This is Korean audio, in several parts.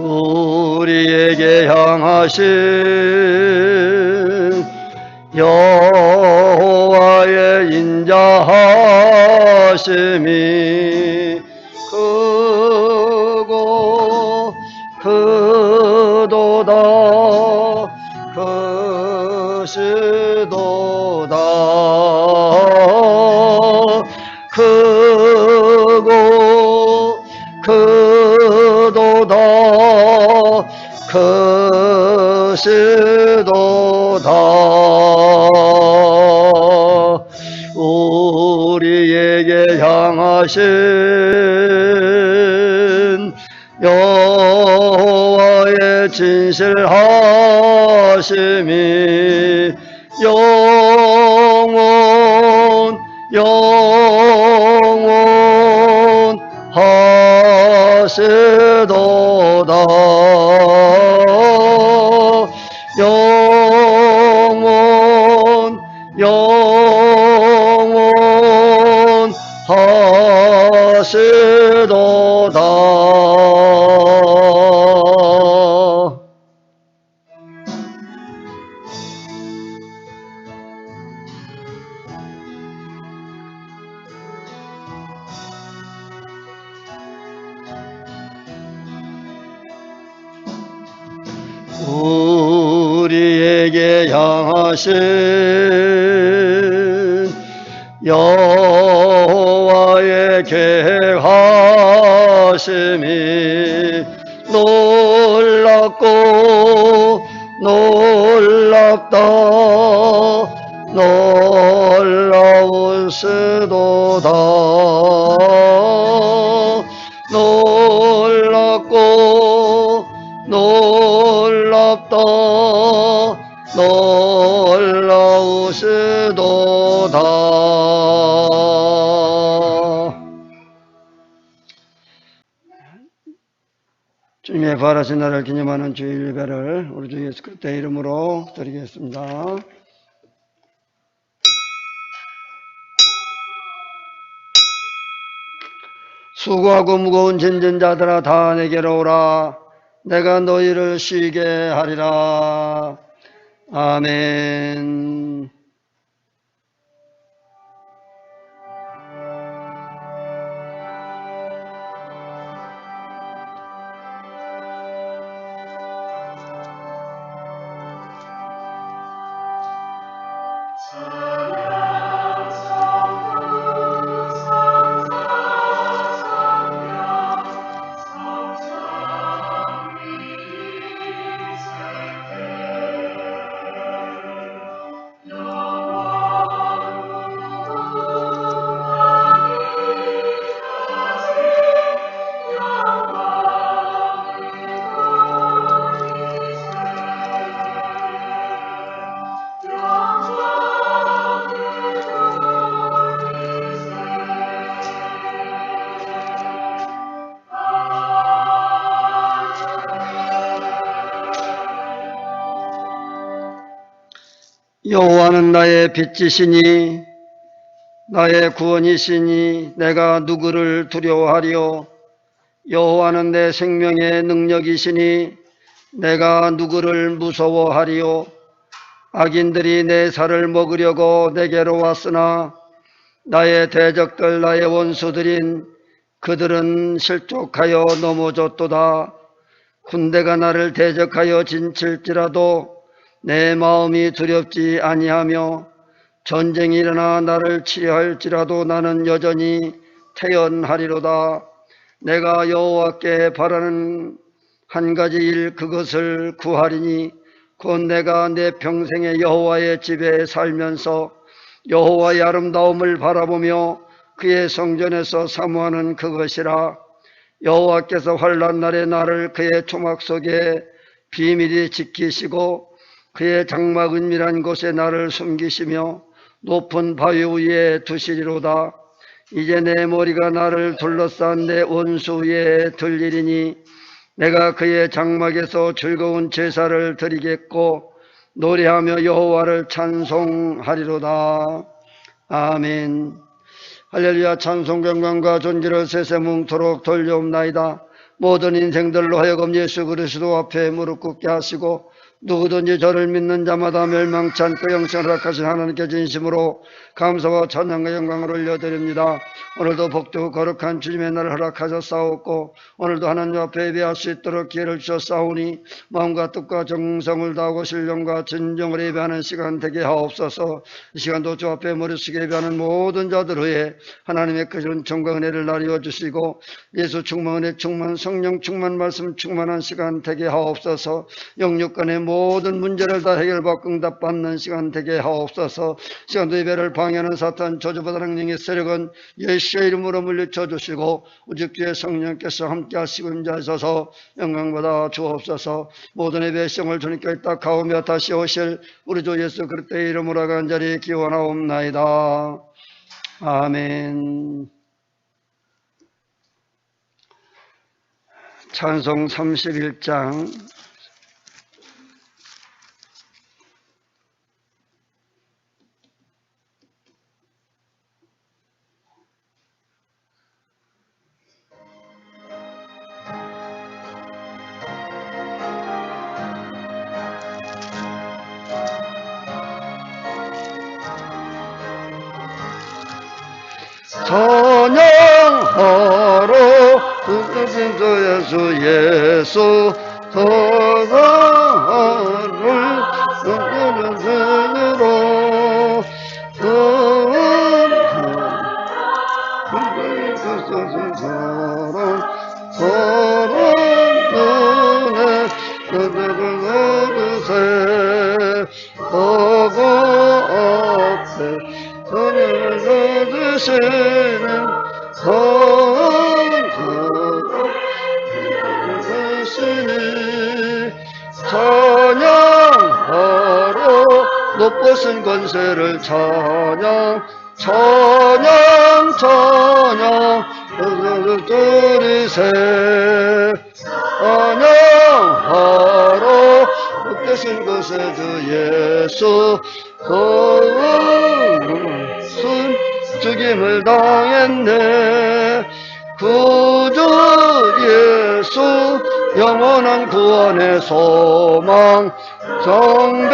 우리에게 향하신 여호와의 인자하심이 크고 크도다 크시도다 크고 크도다 크시도다 우리에게 향하신 여호와의 진실하심이 영원 하시도다 영원 하시도다. 우리에게 향하신 여호와의 계획하심이 놀랍고 놀랍다 놀라우시도다 놀랍고 놀랍다 놀라우시도다. 주님의 부활하신 날을 기념하는 주일 예배를 우리 주 예수 그리스도의 이름으로 드리겠습니다. 수고하고 무거운 짐진 자들아 다 내게로 오라. 내가 너희를 쉬게 하리라. 아멘. 여호와는 나의 빛이시니 나의 구원이시니 내가 누구를 두려워하리요. 여호와는 내 생명의 능력이시니 내가 누구를 무서워하리요. 악인들이 내 살을 먹으려고 내게로 왔으나 나의 대적들 나의 원수들인 그들은 실족하여 넘어졌도다. 군대가 나를 대적하여 진칠지라도 내 마음이 두렵지 아니하며 전쟁이 일어나 나를 치할지라도 나는 여전히 태연하리로다. 내가 여호와께 바라는 한 가지 일 그것을 구하리니 곧 내가 내 평생에 여호와의 집에 살면서 여호와의 아름다움을 바라보며 그의 성전에서 사모하는 그것이라. 여호와께서 환난 날에 나를 그의 초막 속에 비밀히 지키시고 그의 장막 은밀한 곳에 나를 숨기시며 높은 바위 위에 두시리로다. 이제 내 머리가 나를 둘러싼 내 원수 위에 들리리니 내가 그의 장막에서 즐거운 제사를 드리겠고 노래하며 여호와를 찬송하리로다. 아멘. 할렐루야. 찬송 경광과 존귀를 세세뭉토록 돌려옵나이다. 모든 인생들로 하여금 예수 그리스도 앞에 무릎 꿇게 하시고 누구든지 저를 믿는 자마다 멸망치 않고 영생을 허락하신 하나님께 진심으로 감사와 찬양과 영광을 올려드립니다. 오늘도 복되고 거룩한 주님의 날을 허락하셨사옵고 오늘도 하나님 앞에 예배할 수 있도록 기회를 주셨사오니 마음과 뜻과 정성을 다하고 신령과 진정을 예배하는 시간 되게 하옵소서. 이 시간도 주 앞에 머리 숙여 예배하는 모든 자들 위해 하나님의 크신 정과 은혜를 나뉘어 주시고 예수 충만 은혜 충만 성령 충만 말씀 충만한 시간 되게 하옵소서. 영육 간의 모든 문제를 다 해결받고 응답받는 시간 되게 하옵소서. 시간도 예배를 방해하는 사탄 저주받은 능력의 세력은 예수의 이름으로 물리쳐 주시고 오직 주의 성령께서 함께 하시고 임재하셔서 영광받아 주옵소서. 모든 예배의 시험을 주님께 딱 하오며 다시 오실 우리 주 예수 그리스도의 이름으로 간절히 기원하옵나이다. 아멘. 찬송 31장 찬양하러 예수 예수 찬양하러 찬양하러 높으신 권세를 찬양 찬양 찬양 둘이세 찬양하러 높으신 권세 주 예수 거운 죽임을 당했네. 구주 예수 영원한 구원의 소망 경배하며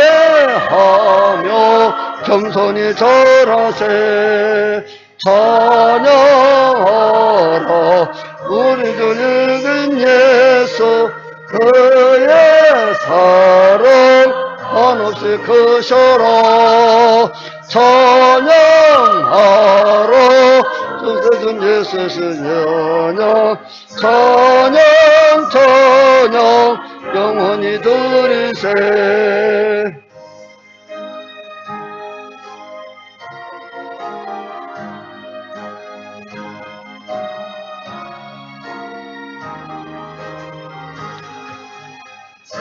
겸손히 절하세. 찬양하라 우리 주 늙은 예수 그의 사랑 한없이 크셔라. 찬양하라 주세준 예수 신연양 찬양 찬양 영원히 드리세.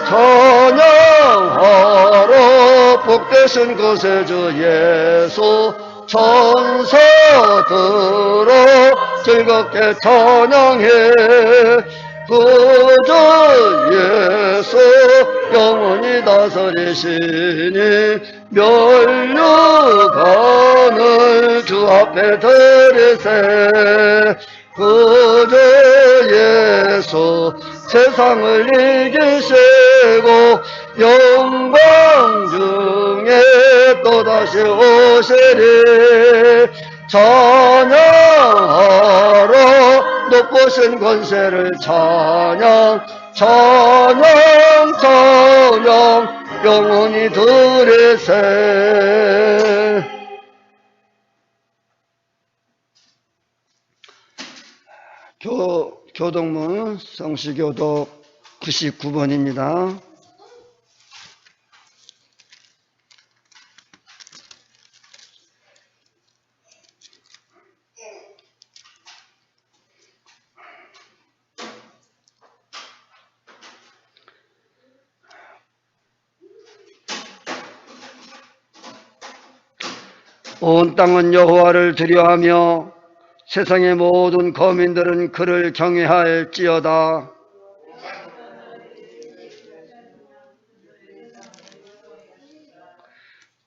찬양하라 복되신 구세주 예수 천사들아 즐겁게 찬양해. 구주 예수 영원히 다스리시니 멸류관을 주 앞에 드리세. 구주 예수 세상을 이기시고 영광 중에 또다시 오시리. 찬양하라 높으신 권세를 찬양 찬양 찬양 영원히 드리세. 교동문 성시교독 99번입니다. 온 땅은 여호와를 두려워하며 세상의 모든 거민들은 그를 경외할지어다.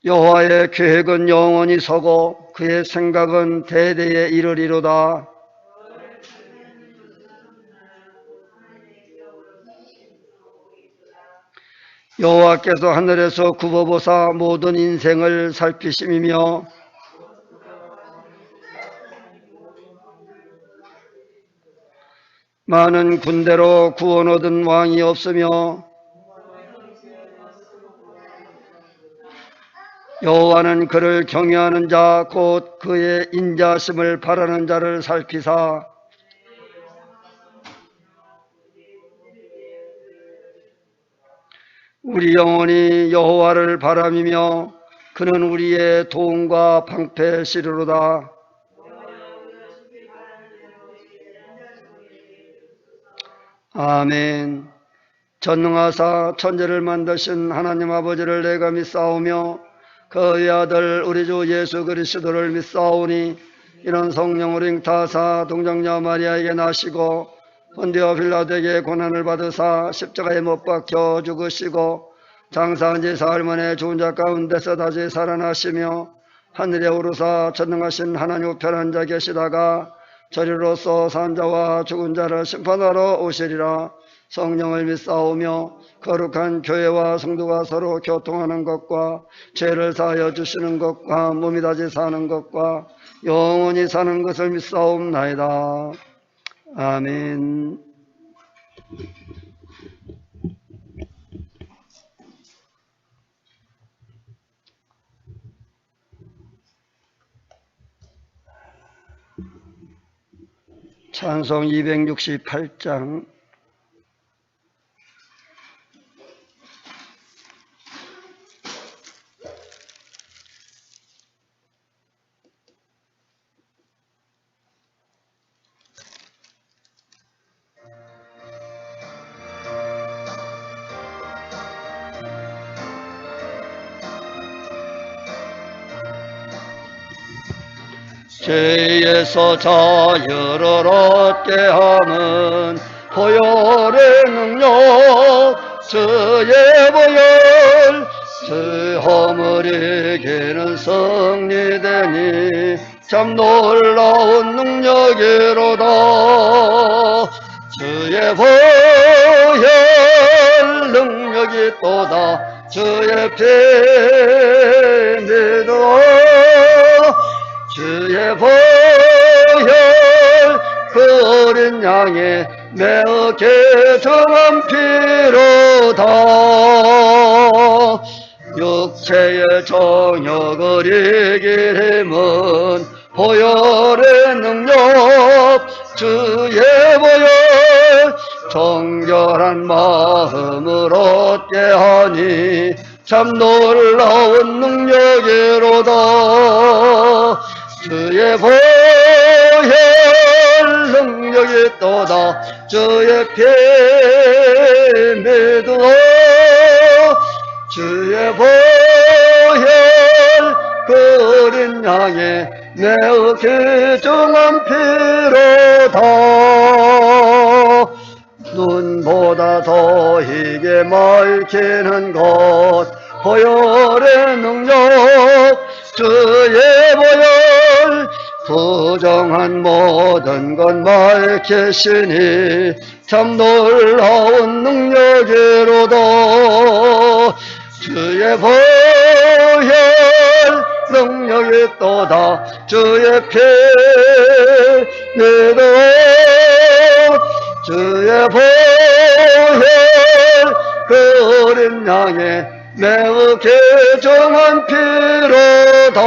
여호와의 계획은 영원히 서고 그의 생각은 대대에 이르리로다. 여호와께서 하늘에서 굽어보사 모든 인생을 살피심이며 많은 군대로 구원 얻은 왕이 없으며 여호와는 그를 경외하는 자 곧 그의 인자심을 바라는 자를 살피사 우리 영혼이 여호와를 바람이며 그는 우리의 도움과 방패시리로다. 아멘. 전능하사 천지를 만드신 하나님 아버지를 내가 믿사오며 그의 아들 우리 주 예수 그리스도를 믿사오니 이는 성령으로 잉타하사 동정녀 마리아에게 나시고 본디오 빌라도에게 고난을 받으사 십자가에 못 박혀 죽으시고 장사한 지 사흘 만에 죽은 자 가운데서 다시 살아나시며 하늘에 오르사 전능하신 하나님 우편한 자 계시다가 저리로서 산자와 죽은 자를 심판하러 오시리라. 성령을 믿사오며 거룩한 교회와 성도가 서로 교통하는 것과 죄를 사하여 주시는 것과 몸이 다시 사는 것과 영원히 사는 것을 믿사옵나이다. 아멘. 찬송 268장. 죄에서 자유를 얻게 하는 보혈의 능력 주의 보혈 주 허물 이기는 승리되니 참 놀라운 능력이로다. 주의 보혈 능력이 또다. 주의 피 믿어 주의 보혈 그 어린 양의 매우 귀중한 피로다. 육체의 정욕을 이길 힘은 보혈의 능력 주의 보혈 정결한 마음을 얻게 하니 참 놀라운 능력이로다. 주의 보혈 능력이 또다. 주의 피 믿어 주의 보혈 그 어린 양의 매우 귀중한 피로다. 눈보다 더 희게 밝히는 것 보혈의 능력 주의 보혈 부정한 모든 것 밝히시니 참 놀라운 능력이로다. 주의 보혈 능력이 또다. 주의 피 믿어 주의 보혈 그 어린 양의 매우 귀중한 피로다.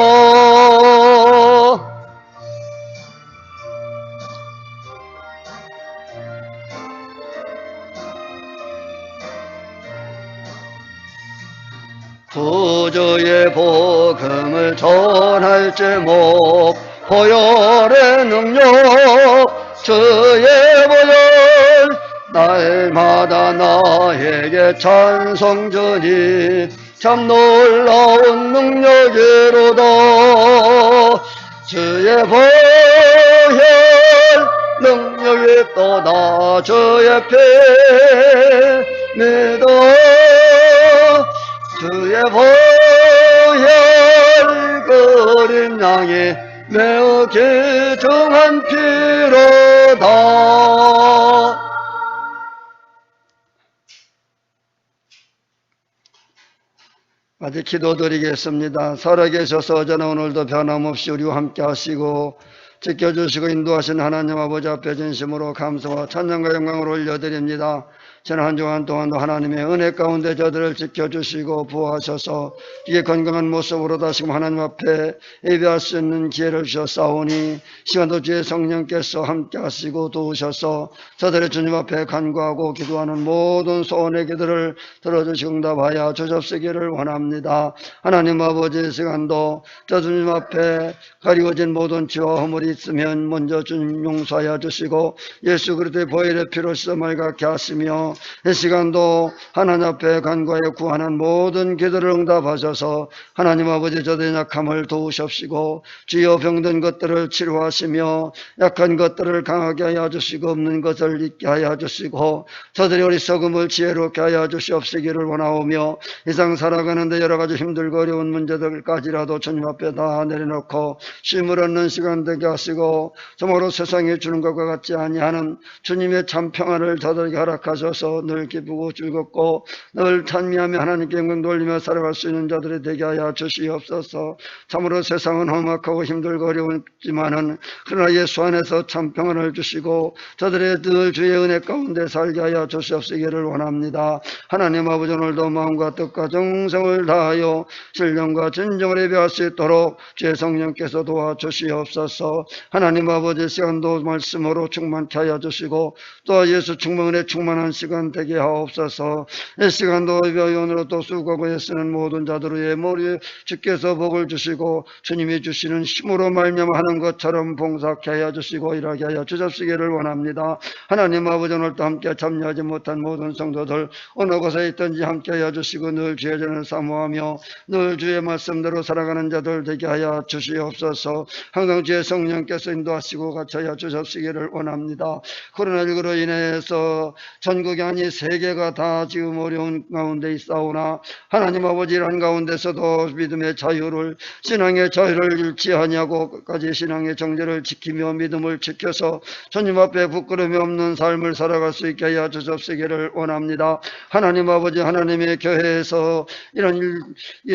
구주의 복음을 전할 제목 보혈의 능력 주의 보혈 날마다 나에게 찬송 주니 참 놀라운 능력이로다. 주의 보혈 능력이 또다. 주의 피 믿어 주의 보혈 그 어린 양의 매우 귀중한 피로다. 아직 기도드리겠습니다. 살아계셔서 어제나 오늘도 변함없이 우리와 함께 하시고 지켜주시고 인도하신 하나님 아버지 앞에 진심으로 감사와 찬양과 영광을 올려드립니다. 지난 한 주간 동안도 하나님의 은혜 가운데 저들을 지켜주시고 보호하셔서 이게 건강한 모습으로 다시금 하나님 앞에 예배할 수 있는 기회를 주셨사오니 시간도 주의 성령께서 함께 하시고 도우셔서 저들의 주님 앞에 간구하고 기도하는 모든 소원의 기도를 들어주시고 응답하여 주셨으기를 원합니다. 하나님 아버지 시간도 저 주님 앞에 가리워진 모든 죄와 허물이 있으면 먼저 주님 용서하여 주시고 예수 그리스도의 보혈의 피로 씻음을 갖게 하시며 이 시간도 하나님 앞에 간구하여 구하는 모든 기도를 응답하셔서 하나님 아버지 저들의 약함을 도우십시고 주여 병든 것들을 치료하시며 약한 것들을 강하게 하여 주시고 없는 것을 잊게 하여 주시고 저들의 어리석음을 지혜롭게 하여 주시옵시기를 원하오며 이상 살아가는데 여러 가지 힘들고 어려운 문제들까지라도 주님 앞에 다 내려놓고 쉼을 얻는 시간 되게 하시고 정말로 세상에 주는 것과 같지 아니하는 주님의 참 평안을 저들에게 허락하셔서 늘 기쁘고 즐겁고 늘 찬미하며 하나님께 영광 돌리며 살아갈 수 있는 자들이 되게 하여 주시옵소서. 참으로 세상은 험악하고 힘들고 어려웠지만은 그러나 예수 안에서 참 평안을 주시고 저들의 늘 주의 은혜 가운데 살게 하여 주시옵시기를 원합니다. 하나님 아버지 오늘도 마음과 뜻과 정성을 다하여 신령과 진정을 예배할 수 있도록 주의 성령께서 도와주시옵소서. 하나님 아버지 시간도 말씀으로 충만케 하여 주시고 또 예수 충만에 충만한 시간 되게 하옵소서. 이 시간도 오늘로 또 수고하고 애쓰는 모든 자들 위에 머리에 주께서 복을 주시고 주님이 주시는 힘으로 말미암아 하는 것처럼 봉사케 하여 주시고 일하게 하여 주십시기를 원합니다. 하나님 아버지 오늘도 함께 참여하지 못한 모든 성도들 어느 곳에 있든지 함께 하여 주시고 늘 주의 전을 사모하며 늘 주의 말씀대로 살아가는 자들 되게 하여 주시옵소서. 항상 주의 성령께서 인도하시고 같이 하여 주십시기를 원합니다. 코로나19로 인해서 전국이 아니 세계가 다 지금 어려운 가운데 있사오나 하나님 아버지 이런 가운데서도 믿음의 자유를 신앙의 자유를 잃지 아니하고 끝까지 신앙의 정죄를 지키며 믿음을 지켜서 주님 앞에 부끄러움이 없는 삶을 살아갈 수 있게 하여 주십시기를 원합니다. 하나님 아버지 하나님의 교회에서 이런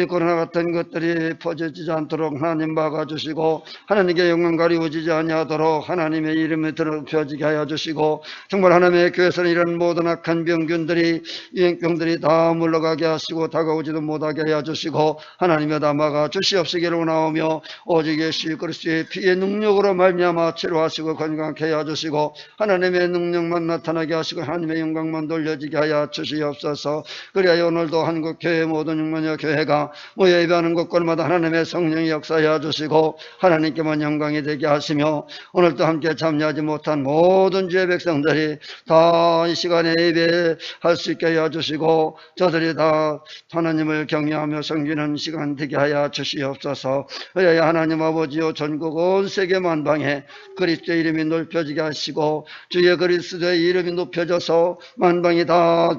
코로나 같은 것들이 퍼지지 않도록 하나님 막아주시고 하나님께 영광 가리워지지 아니하도록 하나님의 이름을 드러펴지게 하여 주시고 정말 하나님의 교회에서는 이런 모든 악한 병균들이 유행병들이 다 물러가게 하시고 다가오지도 못하게 하여 주시고 하나님의 다 막아 주시옵시기를 원하오며 오직 예수 그리스도의 피의 능력으로 말미암아 치료하시고 건강케 하여 주시고 하나님의 능력만 나타나게 하시고 하나님의 영광만 돌려지게 하여 주시옵소서. 그리하여 오늘도 한국교회 모든 6만여 교회가 모여 예배하는 곳곳마다 하나님의 성령이 역사하여 주시고 하나님께만 영광이 되게 하시며 오늘도 함께 참여하지 못한 모든 주의 백성들이 다 이 시간에 예배할 수 있게 하여 주시고 저들이 다 하나님을 경외하며 섬기는 시간 되게 하여 주시옵소서. 그래야 하나님 아버지요 전국 온 세계 만방에 그리스도의 이름이 높여지게 하시고 주의 그리스도의 이름이 높여져서 만방이 다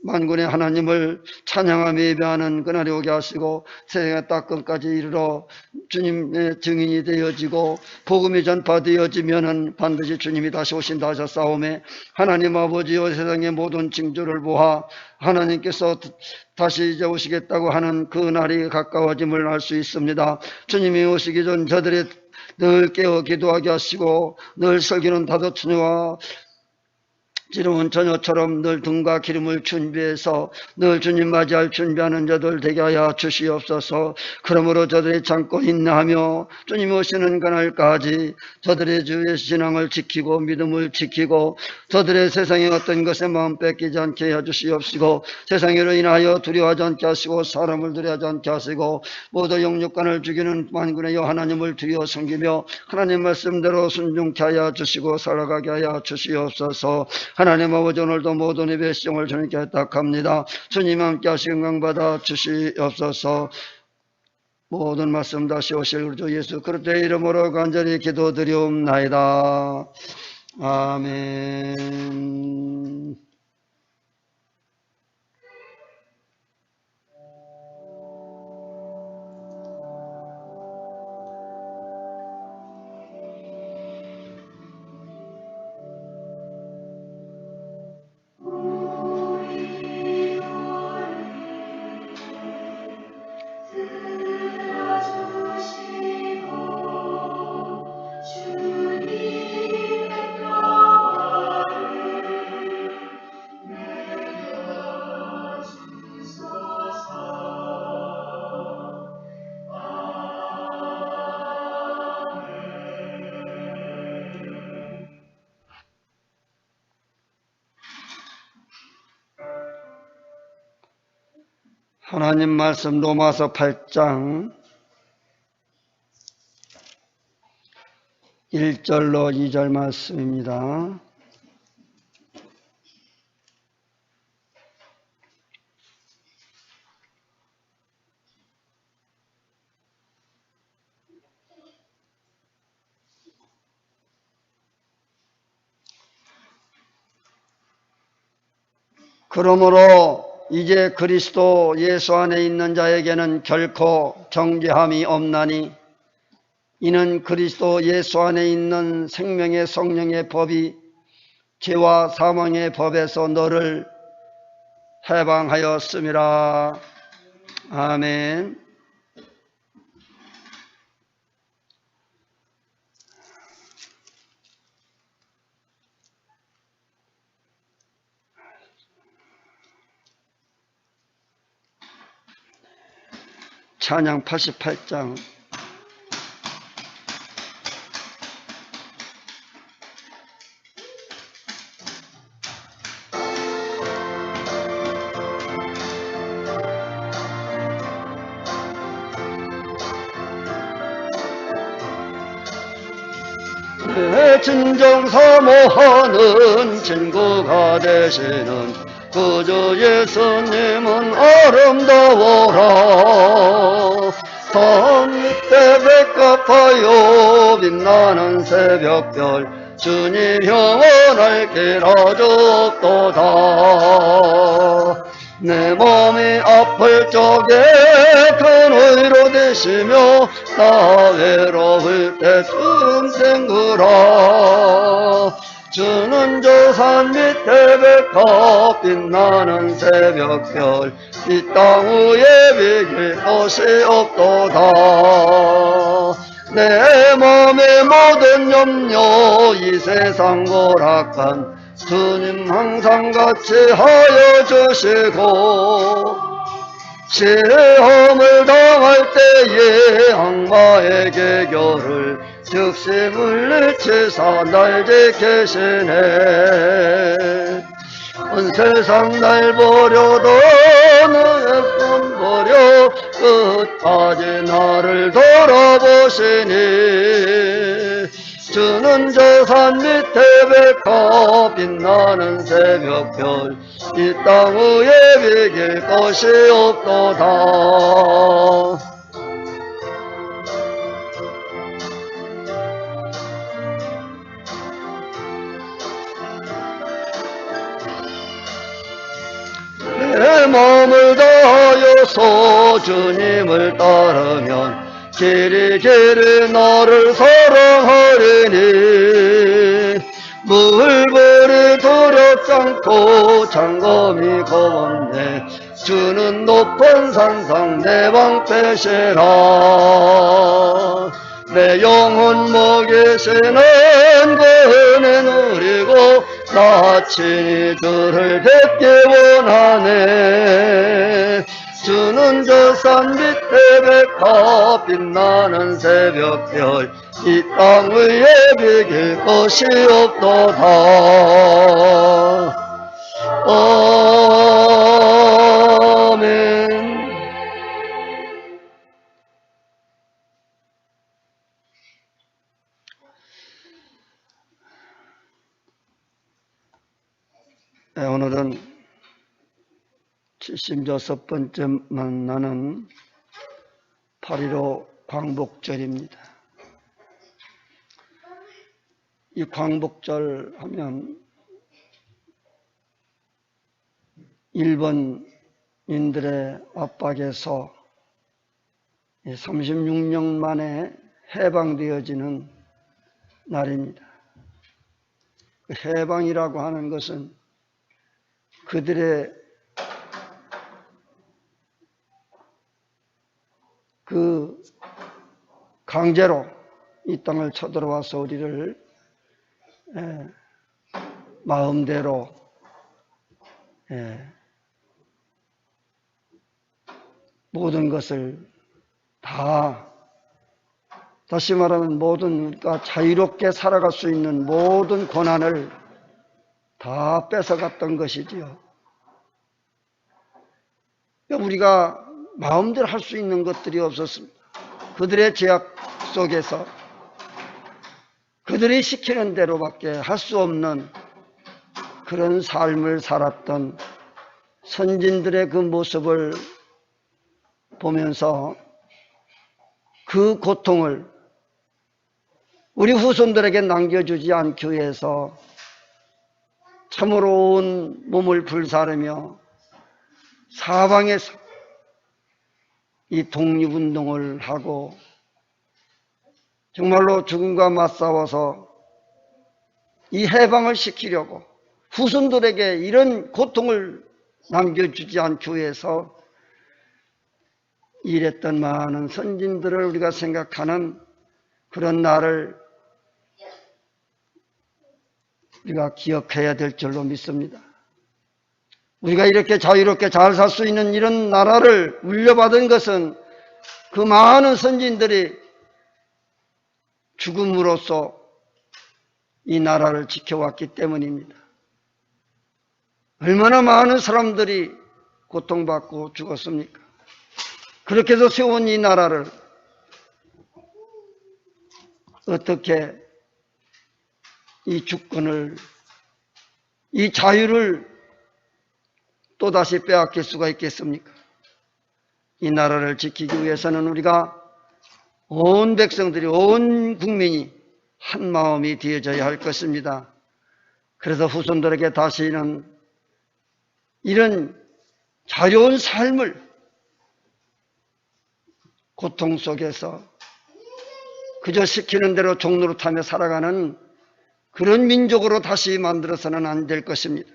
만군의 하나님을 찬양하며 예배하는 그날이 오게 하시고 세상의 딱 끝까지 이르러 주님의 증인이 되어지고 복음이 전파되어지면은 반드시 주님이 다시 오신다 하셨사오매 하나님 아버지여 세상의 모든 징조를 보아 하나님께서 다시 이제 오시겠다고 하는 그 날이 가까워짐을 알 수 있습니다. 주님이 오시기 전 저들이 늘 깨어 기도하게 하시고 늘 설기는 다도처녀와 지루한 처녀처럼 늘 등과 기름을 준비해서 늘 주님 맞이할 준비하는 자들 되게 하여 주시옵소서. 그러므로 저들이 참고 인내하며 주님 오시는 그날까지 저들의 주의 신앙을 지키고 믿음을 지키고 저들의 세상의 어떤 것에 마음 뺏기지 않게 해주시옵시고 세상으로 인하여 두려워하지 않게 하시고 사람을 두려워하지 않게 하시고 모두 영육간을 죽이는 만군의 여 하나님을 두려워 섬기며 하나님 말씀대로 순종케 하여 주시고 살아가게 하여 주시옵소서. 하나님 아버지 오늘도 모든 예배 시정을 주님께 딱합니다. 주님 함께 하시는 건강받아 주시옵소서. 모든 말씀 다시 오실 우리 주 예수 그리스도의 이름으로 간절히 기도드리옵나이다. 아멘. 하나님 말씀 로마서 8장 1절로 2절 말씀입니다. 그러므로 이제 그리스도 예수 안에 있는 자에게는 결코 정죄함이 없나니 이는 그리스도 예수 안에 있는 생명의 성령의 법이 죄와 사망의 법에서 너를 해방하였음이라. 아멘. 찬양 88장. 내 진정 사모하는 친구가 되시는 구주 예수님은 아름다워라. 산 밑에 백합하여 빛나는 새벽별 주님 영원할 길 아주도다. 내 몸이 아플 적에 큰 위로 되시며 나 외로울 때 틈생구라. 주는 저 산 밑에 백합 빛나는 새벽별 이 땅 위에 비길 곳이 없도다. 내 맘의 모든 염려 이 세상 고락한 주님 항상 같이 하여 주시고 시험을 당할 때에 악마의 계교를 즉시 물리치사 날 지키시네. 온 세상 날 버려도 너의 손 버려 끝까지 나를 돌아보시니 주는 저 산 밑에 백합 빛나는 새벽별 이 땅 위에 비길 곳이 없도다. 내 마음을 다하여서 주님을 따르면 길이 너를 사랑하리니 물불이 두렵지 않고 장검이 겁없네. 주는 높은 산상 내 방패시라. 내 영혼 먹이시는 그 은혜 누리고 나 친히 주를 뵙기 원하네. 주는 저 산 밑에 백합 빛나는 새벽별 이 땅 위에 비길 곳이 없도다. 아멘. 네, 오늘은 76번째 만나는 8.15 광복절입니다. 이 광복절 하면 일본인들의 압박에서 36년 만에 해방되어지는 날입니다. 그 해방이라고 하는 것은 그들의 그 강제로 이 땅을 쳐들어와서 우리를 마음대로 모든 것을 다, 다시 말하면 모든 자유롭게 살아갈 수 있는 모든 권한을 다 뺏어갔던 것이지요. 우리가 마음대로 할 수 있는 것들이 없었습니다. 그들의 제약 속에서 그들이 시키는 대로밖에 할 수 없는 그런 삶을 살았던 선진들의 그 모습을 보면서 그 고통을 우리 후손들에게 남겨주지 않기 위해서 참으로 온 몸을 불사르며 사방에서 이 독립운동을 하고 정말로 죽음과 맞싸워서 이 해방을 시키려고 후손들에게 이런 고통을 남겨주지 않기 위해서 일했던 많은 선진들을 우리가 생각하는 그런 날을 우리가 기억해야 될 줄로 믿습니다. 우리가 이렇게 자유롭게 잘 살 수 있는 이런 나라를 물려받은 것은 그 많은 선진들이 죽음으로써 이 나라를 지켜왔기 때문입니다. 얼마나 많은 사람들이 고통받고 죽었습니까? 그렇게 해서 세운 이 나라를 어떻게 이 주권을, 이 자유를 또다시 빼앗길 수가 있겠습니까? 이 나라를 지키기 위해서는 우리가 온 백성들이, 온 국민이 한 마음이 되어져야 할 것입니다. 그래서 후손들에게 다시는 이런 자유로운 삶을 고통 속에서 그저 시키는 대로 종노릇하며 살아가는 그런 민족으로 다시 만들어서는 안 될 것입니다.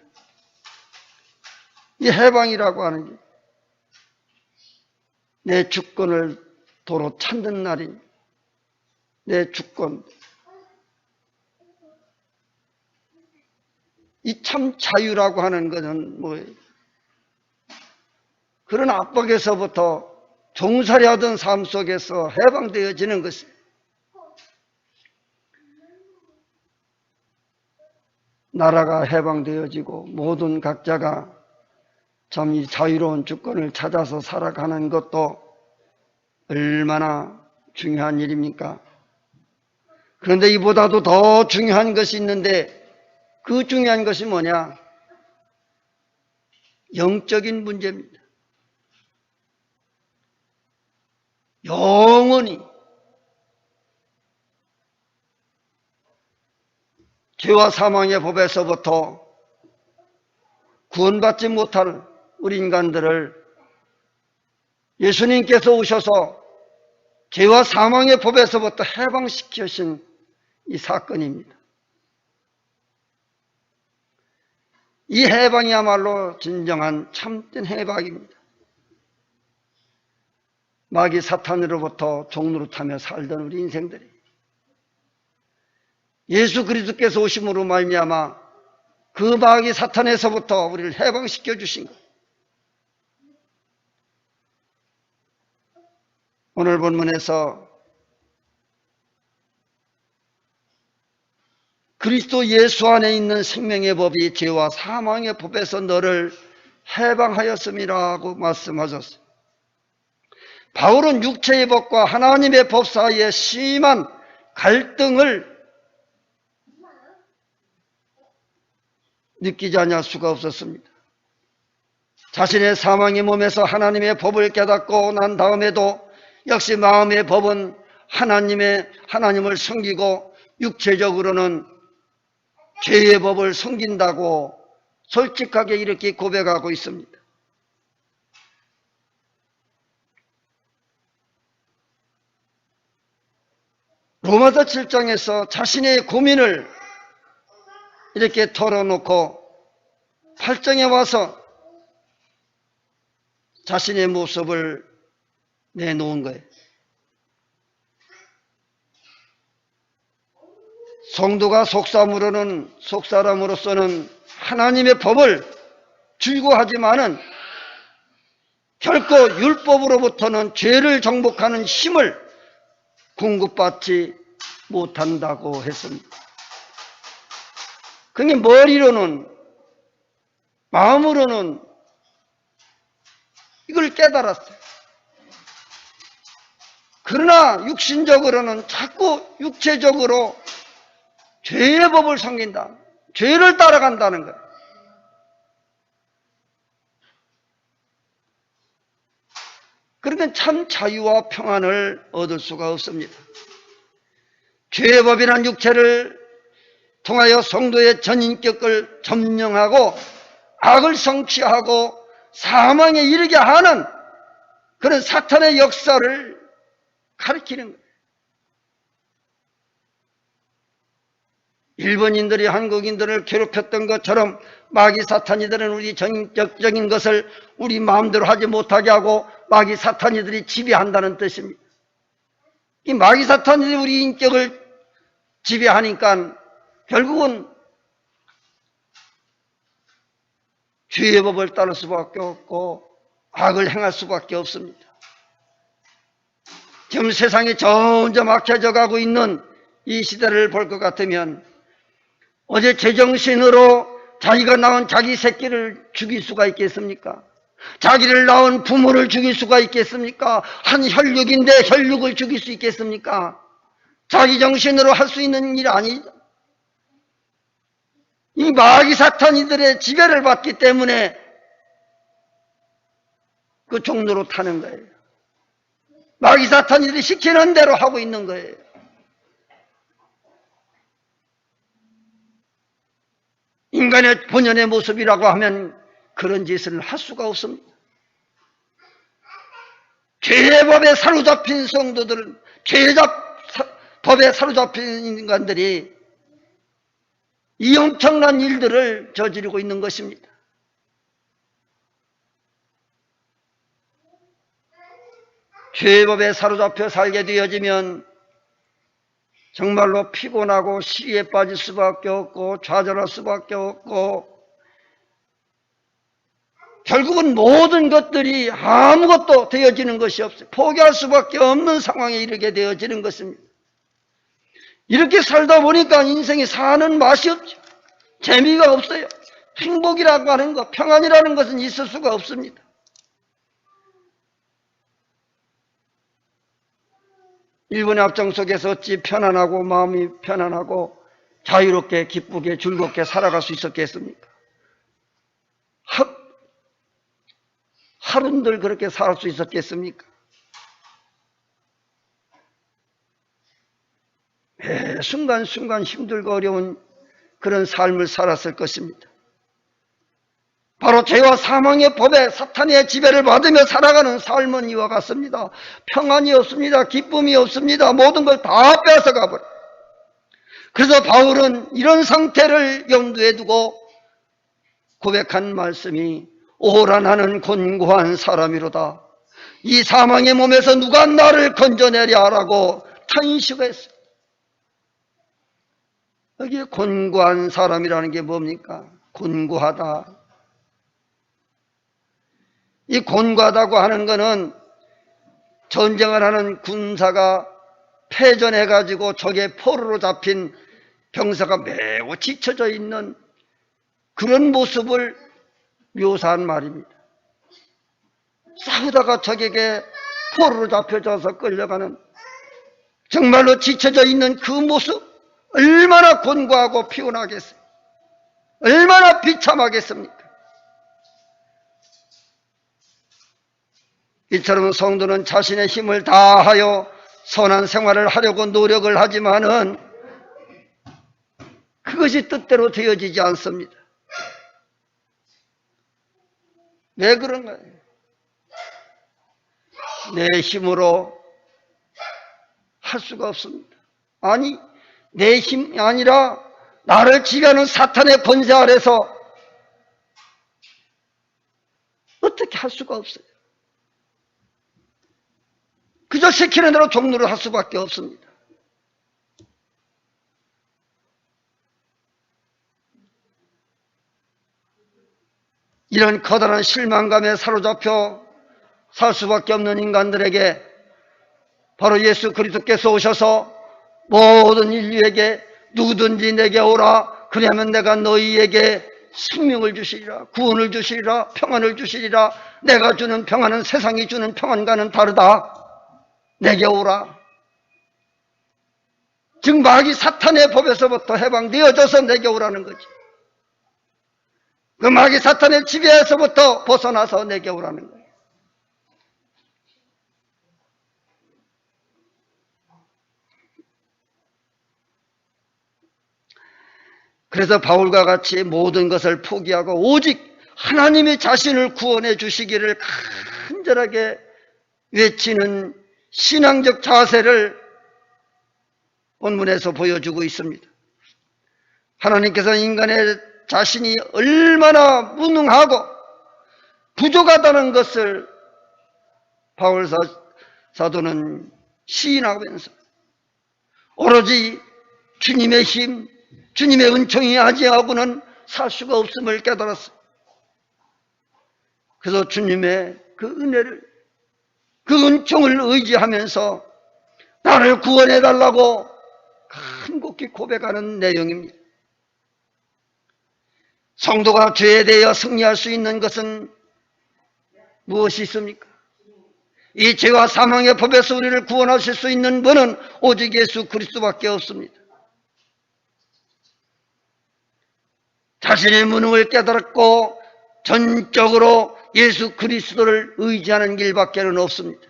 이 해방이라고 하는 게 내 주권을 도로 찾는 날입니다. 내 주권. 이 참 자유라고 하는 것은 뭐예요? 그런 압박에서부터 종살이하던 삶 속에서 해방되어지는 것이에요. 나라가 해방되어지고 모든 각자가 참 이 자유로운 주권을 찾아서 살아가는 것도 얼마나 중요한 일입니까? 그런데 이보다도 더 중요한 것이 있는데 그 중요한 것이 뭐냐? 영적인 문제입니다. 영원히 죄와 사망의 법에서부터 구원받지 못할 우리 인간들을 예수님께서 오셔서 죄와 사망의 법에서부터 해방시키신 이 사건입니다. 이 해방이야말로 진정한 참된 해방입니다. 마귀 사탄으로부터 종노릇하며 살던 우리 인생들이 예수 그리스도께서 오심으로 말미암아 그 마귀 사탄에서부터 우리를 해방시켜 주신 것. 오늘 본문에서 그리스도 예수 안에 있는 생명의 법이 죄와 사망의 법에서 너를 해방하였음이라고 말씀하셨어요. 바울은 육체의 법과 하나님의 법 사이에 심한 갈등을 느끼지 않을 수가 없었습니다. 자신의 사망의 몸에서 하나님의 법을 깨닫고 난 다음에도 역시 마음의 법은 하나님을 섬기고 육체적으로는 죄의 법을 섬긴다고 솔직하게 이렇게 고백하고 있습니다. 로마서 7장에서 자신의 고민을 이렇게 털어놓고 8장에 와서 자신의 모습을 내놓은 거예요. 성도가 속사람으로서는 하나님의 법을 즐거워하지만은 결코 율법으로부터는 죄를 정복하는 힘을 공급받지 못한다고 했습니다. 그게 머리로는, 마음으로는 이걸 깨달았어요. 그러나 육신적으로는 자꾸 육체적으로 죄의 법을 섬긴다. 죄를 따라간다는 거예요. 그러면 참 자유와 평안을 얻을 수가 없습니다. 죄의 법이란 육체를 통하여 성도의 전인격을 점령하고 악을 성취하고 사망에 이르게 하는 그런 사탄의 역사를 가리키는 거예요. 일본인들이 한국인들을 괴롭혔던 것처럼 마귀 사탄이들은 우리 전인격적인 것을 우리 마음대로 하지 못하게 하고 마귀 사탄이들이 지배한다는 뜻입니다. 이 마귀 사탄이들이 우리 인격을 지배하니까 결국은 죄의 법을 따를 수밖에 없고 악을 행할 수밖에 없습니다. 지금 세상이 점점 악해져 가고 있는 이 시대를 볼 것 같으면 어제 제정신으로 자기가 낳은 자기 새끼를 죽일 수가 있겠습니까? 자기를 낳은 부모를 죽일 수가 있겠습니까? 한 혈육인데 혈육을 죽일 수 있겠습니까? 자기 정신으로 할 수 있는 일 아니죠. 이 마귀 사탄이들의 지배를 받기 때문에 그 종로로 타는 거예요. 마귀 사탄이들이 시키는 대로 하고 있는 거예요. 인간의 본연의 모습이라고 하면 그런 짓을 할 수가 없습니다. 죄의 법에 사로잡힌 성도들은 법에 사로잡힌 인간들이 이 엄청난 일들을 저지르고 있는 것입니다. 죄의 법에 사로잡혀 살게 되어지면 정말로 피곤하고 시리에 빠질 수밖에 없고 좌절할 수밖에 없고 결국은 모든 것들이 아무것도 되어지는 것이 없어요. 포기할 수밖에 없는 상황에 이르게 되어지는 것입니다. 이렇게 살다 보니까 인생이 사는 맛이 없죠. 재미가 없어요. 행복이라고 하는 것, 평안이라는 것은 있을 수가 없습니다. 일본의 합정 속에서 어찌 편안하고 마음이 편안하고 자유롭게 기쁘게 즐겁게 살아갈 수 있었겠습니까? 하루들 그렇게 살 수 있었겠습니까? 매 순간순간 힘들고 어려운 그런 삶을 살았을 것입니다. 바로 죄와 사망의 법에 사탄의 지배를 받으며 살아가는 삶은 이와 같습니다. 평안이 없습니다. 기쁨이 없습니다. 모든 걸 다 뺏어가 버려요. 그래서 바울은 이런 상태를 염두에 두고 고백한 말씀이 오라 나는 곤고한 사람이로다. 이 사망의 몸에서 누가 나를 건져내랴 하라고 탄식했어요. 여기에 곤고한 사람이라는 게 뭡니까? 곤고하다. 이 곤고하다고 하는 것은 전쟁을 하는 군사가 패전해가지고 적의 포로로 잡힌 병사가 매우 지쳐져 있는 그런 모습을 묘사한 말입니다. 싸우다가 적에게 포로로 잡혀져서 끌려가는 정말로 지쳐져 있는 그 모습 얼마나 곤고하고 피곤하겠어요. 얼마나 비참하겠습니까? 이처럼 성도는 자신의 힘을 다하여 선한 생활을 하려고 노력을 하지만은 그것이 뜻대로 되어지지 않습니다. 왜 그런가요? 내 힘으로 할 수가 없습니다. 아니, 내 힘이 아니라 나를 지배하는 사탄의 권세 아래서 어떻게 할 수가 없어요. 그저 시키는 대로 종로를 할 수밖에 없습니다. 이런 커다란 실망감에 사로잡혀 살 수밖에 없는 인간들에게 바로 예수 그리스도께서 오셔서 모든 인류에게 누구든지 내게 오라 그리하면 내가 너희에게 생명을 주시리라, 구원을 주시리라, 평안을 주시리라. 내가 주는 평안은 세상이 주는 평안과는 다르다. 내게 오라. 즉 마귀 사탄의 법에서부터 해방되어져서 내게 오라는 거지. 그 마귀 사탄의 지배에서부터 벗어나서 내게 오라는 거예요. 그래서 바울과 같이 모든 것을 포기하고 오직 하나님이 자신을 구원해 주시기를 간절하게 외치는 신앙적 자세를 본문에서 보여주고 있습니다. 하나님께서 인간의 자신이 얼마나 무능하고 부족하다는 것을 바울 사도는 시인하면서 오로지 주님의 힘, 주님의 은총이 아지하고는 살 수가 없음을 깨달았어요. 그래서 주님의 그 은혜를, 그 은총을 의지하면서 나를 구원해달라고 간곡히 고백하는 내용입니다. 성도가 죄에 대하여 승리할 수 있는 것은 무엇이 있습니까? 이 죄와 사망의 법에서 우리를 구원하실 수 있는 분은 오직 예수 그리스도밖에 없습니다. 자신의 무능을 깨달았고 전적으로 예수 그리스도를 의지하는 길밖에는 없습니다.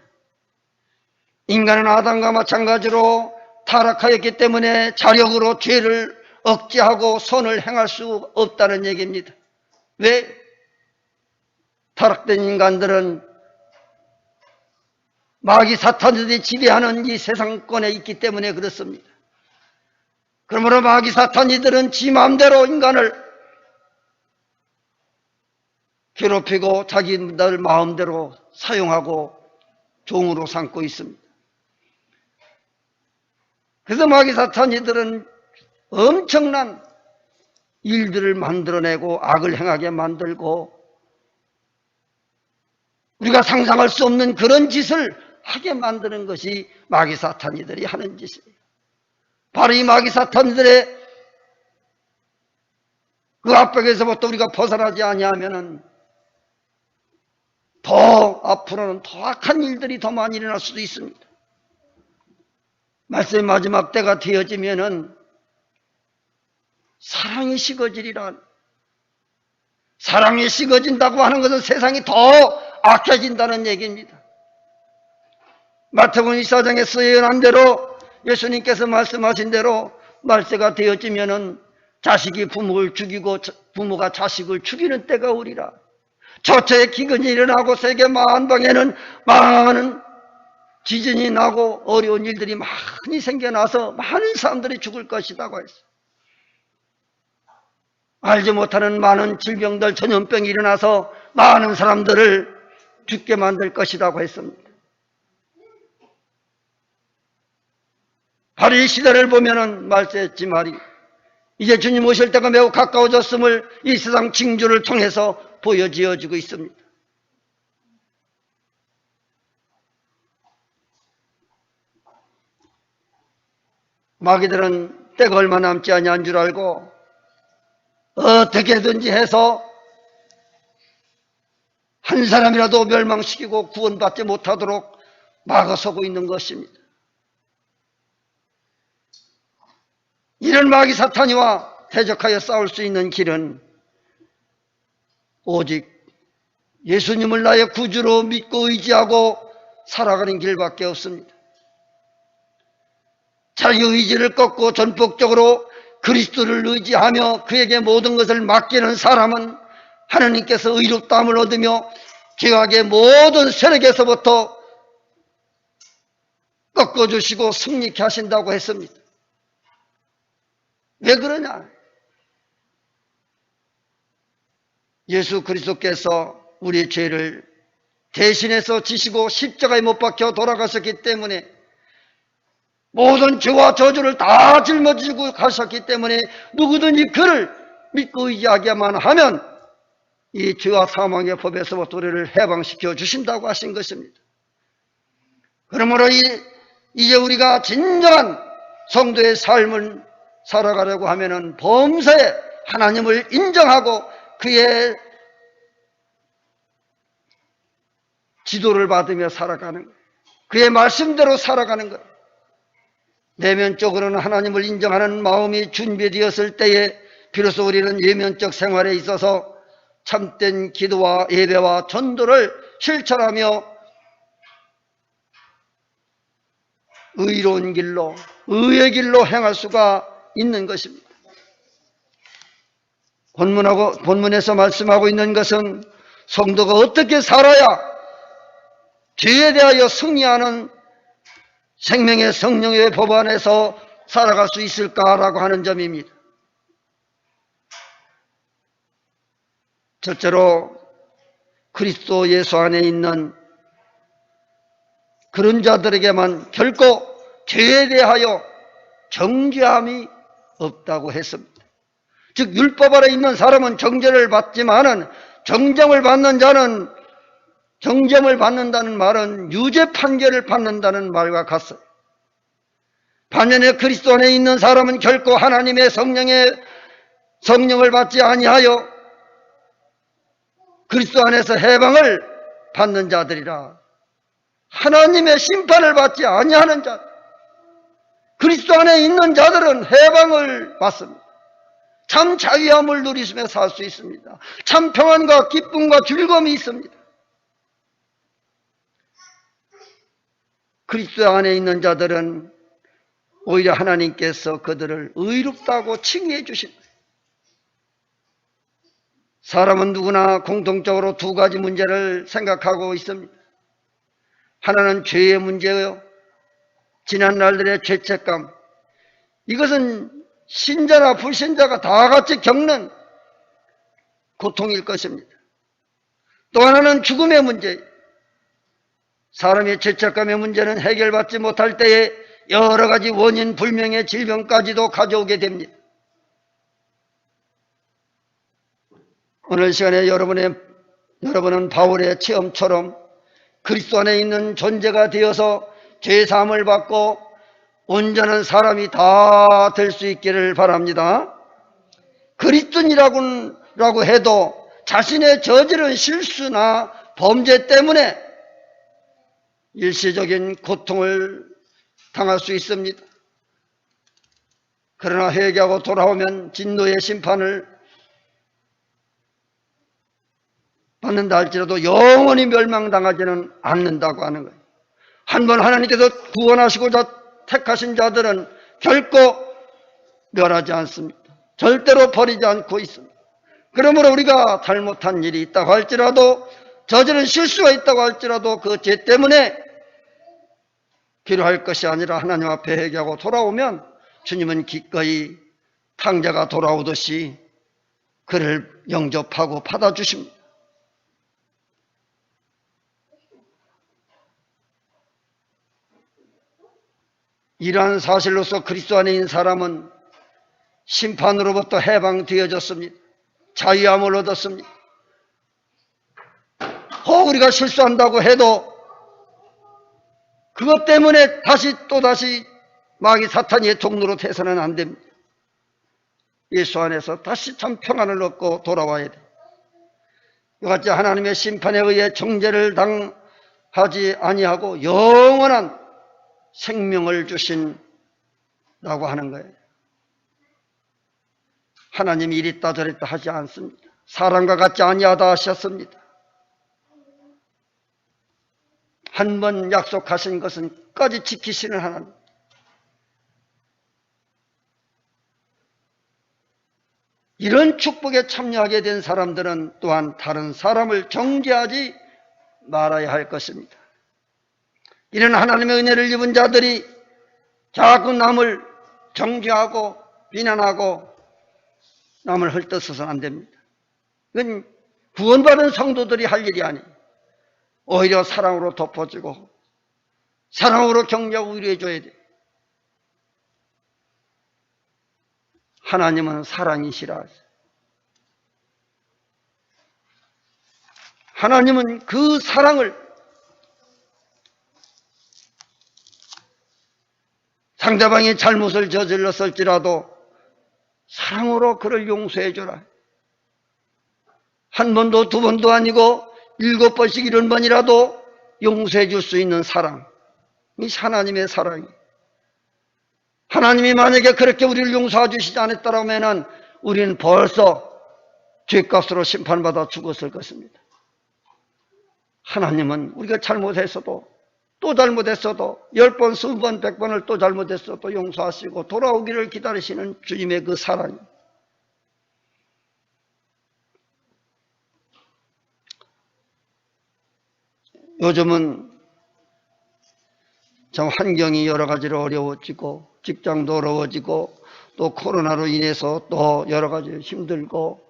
인간은 아담과 마찬가지로 타락하였기 때문에 자력으로 죄를 억제하고 선을 행할 수 없다는 얘기입니다. 왜? 타락된 인간들은 마귀 사탄들이 지배하는 이 세상권에 있기 때문에 그렇습니다. 그러므로 마귀 사탄이들은 지 마음대로 인간을 괴롭히고 자기들 마음대로 사용하고 종으로 삼고 있습니다. 그래서 마귀 사탄이들은 엄청난 일들을 만들어내고 악을 행하게 만들고 우리가 상상할 수 없는 그런 짓을 하게 만드는 것이 마귀 사탄이들이 하는 짓이에요. 바로 이 마귀 사탄들의 그 압박에서부터 우리가 벗어나지 아니하면은 더 앞으로는 더 악한 일들이 더 많이 일어날 수도 있습니다. 말씀의 마지막 때가 되어지면은 사랑이 식어지리라. 사랑이 식어진다고 하는 것은 세상이 더 악해진다는 얘기입니다. 마태복음 24장에서 예언한 대로 예수님께서 말씀하신 대로 말세가 되어지면은 자식이 부모를 죽이고 부모가 자식을 죽이는 때가 오리라. 저처에 기근이 일어나고 세계 만방에는 많은 지진이 나고 어려운 일들이 많이 생겨나서 많은 사람들이 죽을 것이라고 했어요. 알지 못하는 많은 질병들, 전염병이 일어나서 많은 사람들을 죽게 만들 것이라고 했습니다. 바로 이 시대를 보면은 말세했지 말이 이제 주님 오실 때가 매우 가까워졌음을 이 세상 징조를 통해서 보여지어지고 있습니다. 마귀들은 때가 얼마 남지 아니한 줄 알고 어떻게든지 해서 한 사람이라도 멸망시키고 구원받지 못하도록 막아서고 있는 것입니다. 이런 마귀 사탄이와 대적하여 싸울 수 있는 길은 오직 예수님을 나의 구주로 믿고 의지하고 살아가는 길밖에 없습니다. 자유의지를 꺾고 전폭적으로 그리스도를 의지하며 그에게 모든 것을 맡기는 사람은 하나님께서 의롭다함을 얻으며 죄악의 모든 세력에서부터 꺾어주시고 승리케 하신다고 했습니다. 왜 그러냐? 예수 그리스도께서 우리의 죄를 대신해서 지시고 십자가에 못 박혀 돌아가셨기 때문에 모든 죄와 저주를 다 짊어지고 가셨기 때문에 누구든지 그를 믿고 의지하기만 하면 이 죄와 사망의 법에서부터 우리를 해방시켜 주신다고 하신 것입니다. 그러므로 이제 우리가 진정한 성도의 삶을 살아가려고 하면은 범사에 하나님을 인정하고 그의 지도를 받으며 살아가는 거예요. 그의 말씀대로 살아가는 거예요. 내면적으로는 하나님을 인정하는 마음이 준비되었을 때에 비로소 우리는 외면적 생활에 있어서 참된 기도와 예배와 전도를 실천하며 의로운 길로, 의의 길로 행할 수가 있는 것입니다. 본문에서 말씀하고 있는 것은 성도가 어떻게 살아야 죄에 대하여 승리하는 생명의 성령의 법 안에서 살아갈 수 있을까라고 하는 점입니다. 첫째로 그리스도 예수 안에 있는 그런 자들에게만 결코 죄에 대하여 정죄함이 없다고 했습니다. 즉 율법 아래 있는 사람은 정죄를 받지만은 정죄를 받는 정죄를 받는다는 말은 유죄 판결을 받는다는 말과 같습니다. 반면에 그리스도 안에 있는 사람은 결코 하나님의 성령을 받지 아니하여 그리스도 안에서 해방을 받는 자들이라. 하나님의 심판을 받지 아니하는 자, 그리스도 안에 있는 자들은 해방을 받습니다. 참 자유함을 누리시며 살 수 있습니다. 참 평안과 기쁨과 즐거움이 있습니다. 그리스도 안에 있는 자들은 오히려 하나님께서 그들을 의롭다고 칭의해 주십니다. 사람은 누구나 공통적으로 두 가지 문제를 생각하고 있습니다. 하나는 죄의 문제요, 지난 날들의 죄책감. 이것은 신자나 불신자가 다 같이 겪는 고통일 것입니다. 또 하나는 죽음의 문제. 사람의 죄책감의 문제는 해결받지 못할 때에 여러 가지 원인 불명의 질병까지도 가져오게 됩니다. 오늘 시간에 여러분은 바울의 체험처럼 그리스도 안에 있는 존재가 되어서 죄사함을 받고 온전한 사람이 다 될 수 있기를 바랍니다. 그리스도인이라고 해도 자신의 저지른 실수나 범죄 때문에 일시적인 고통을 당할 수 있습니다. 그러나 회개하고 돌아오면 진노의 심판을 받는다 할지라도 영원히 멸망당하지는 않는다고 하는 거예요. 한번 하나님께서 구원하시고자 택하신 자들은 결코 멸하지 않습니다. 절대로 버리지 않고 있습니다. 그러므로 우리가 잘못한 일이 있다고 할지라도, 저지른 실수가 있다고 할지라도 그 죄 때문에 필요할 것이 아니라 하나님 앞에 회개하고 돌아오면 주님은 기꺼이 탕자가 돌아오듯이 그를 영접하고 받아주십니다. 이러한 사실로서 그리스도 안에 있는 사람은 심판으로부터 해방되어졌습니다. 자유함을 얻었습니다. 혹 우리가 실수한다고 해도 그것 때문에 또다시 마귀 사탄의 종로로 돼서는 안 됩니다. 예수 안에서 다시 참 평안을 얻고 돌아와야 돼요. 이같이 하나님의 심판에 의해 정죄를 당하지 아니하고 영원한 생명을 주신다고 하는 거예요. 하나님이 이랬다 저랬다 하지 않습니다. 사람과 같지 아니하다 하셨습니다. 한 번 약속하신 것은 끝까지 지키시는 하나님. 이런 축복에 참여하게 된 사람들은 또한 다른 사람을 정죄하지 말아야 할 것입니다. 이런 하나님의 은혜를 입은 자들이 자꾸 남을 정죄하고 비난하고 남을 헐뜯어서는 안 됩니다. 이건 구원받은 성도들이 할 일이 아니에요. 오히려 사랑으로 덮어주고 사랑으로 격려하고 위로해줘야 돼요. 하나님은 사랑이시라. 하나님은 그 사랑을 상대방이 잘못을 저질렀을지라도 사랑으로 그를 용서해 줘라. 한 번도 두 번도 아니고 7번씩 70번이라도 용서해 줄 수 있는 사랑, 이 하나님의 사랑이. 하나님이 만약에 그렇게 우리를 용서해 주시지 않았더라면 우리는 벌써 죄값으로 심판받아 죽었을 것입니다. 하나님은 우리가 잘못했어도, 또 잘못했어도 10번, 20번, 100번을 또 잘못했어도 용서하시고 돌아오기를 기다리시는 주님의 그 사랑이. 요즘은 참 환경이 여러 가지로 어려워지고 직장도 어려워지고 또 코로나로 인해서 또 여러 가지 힘들고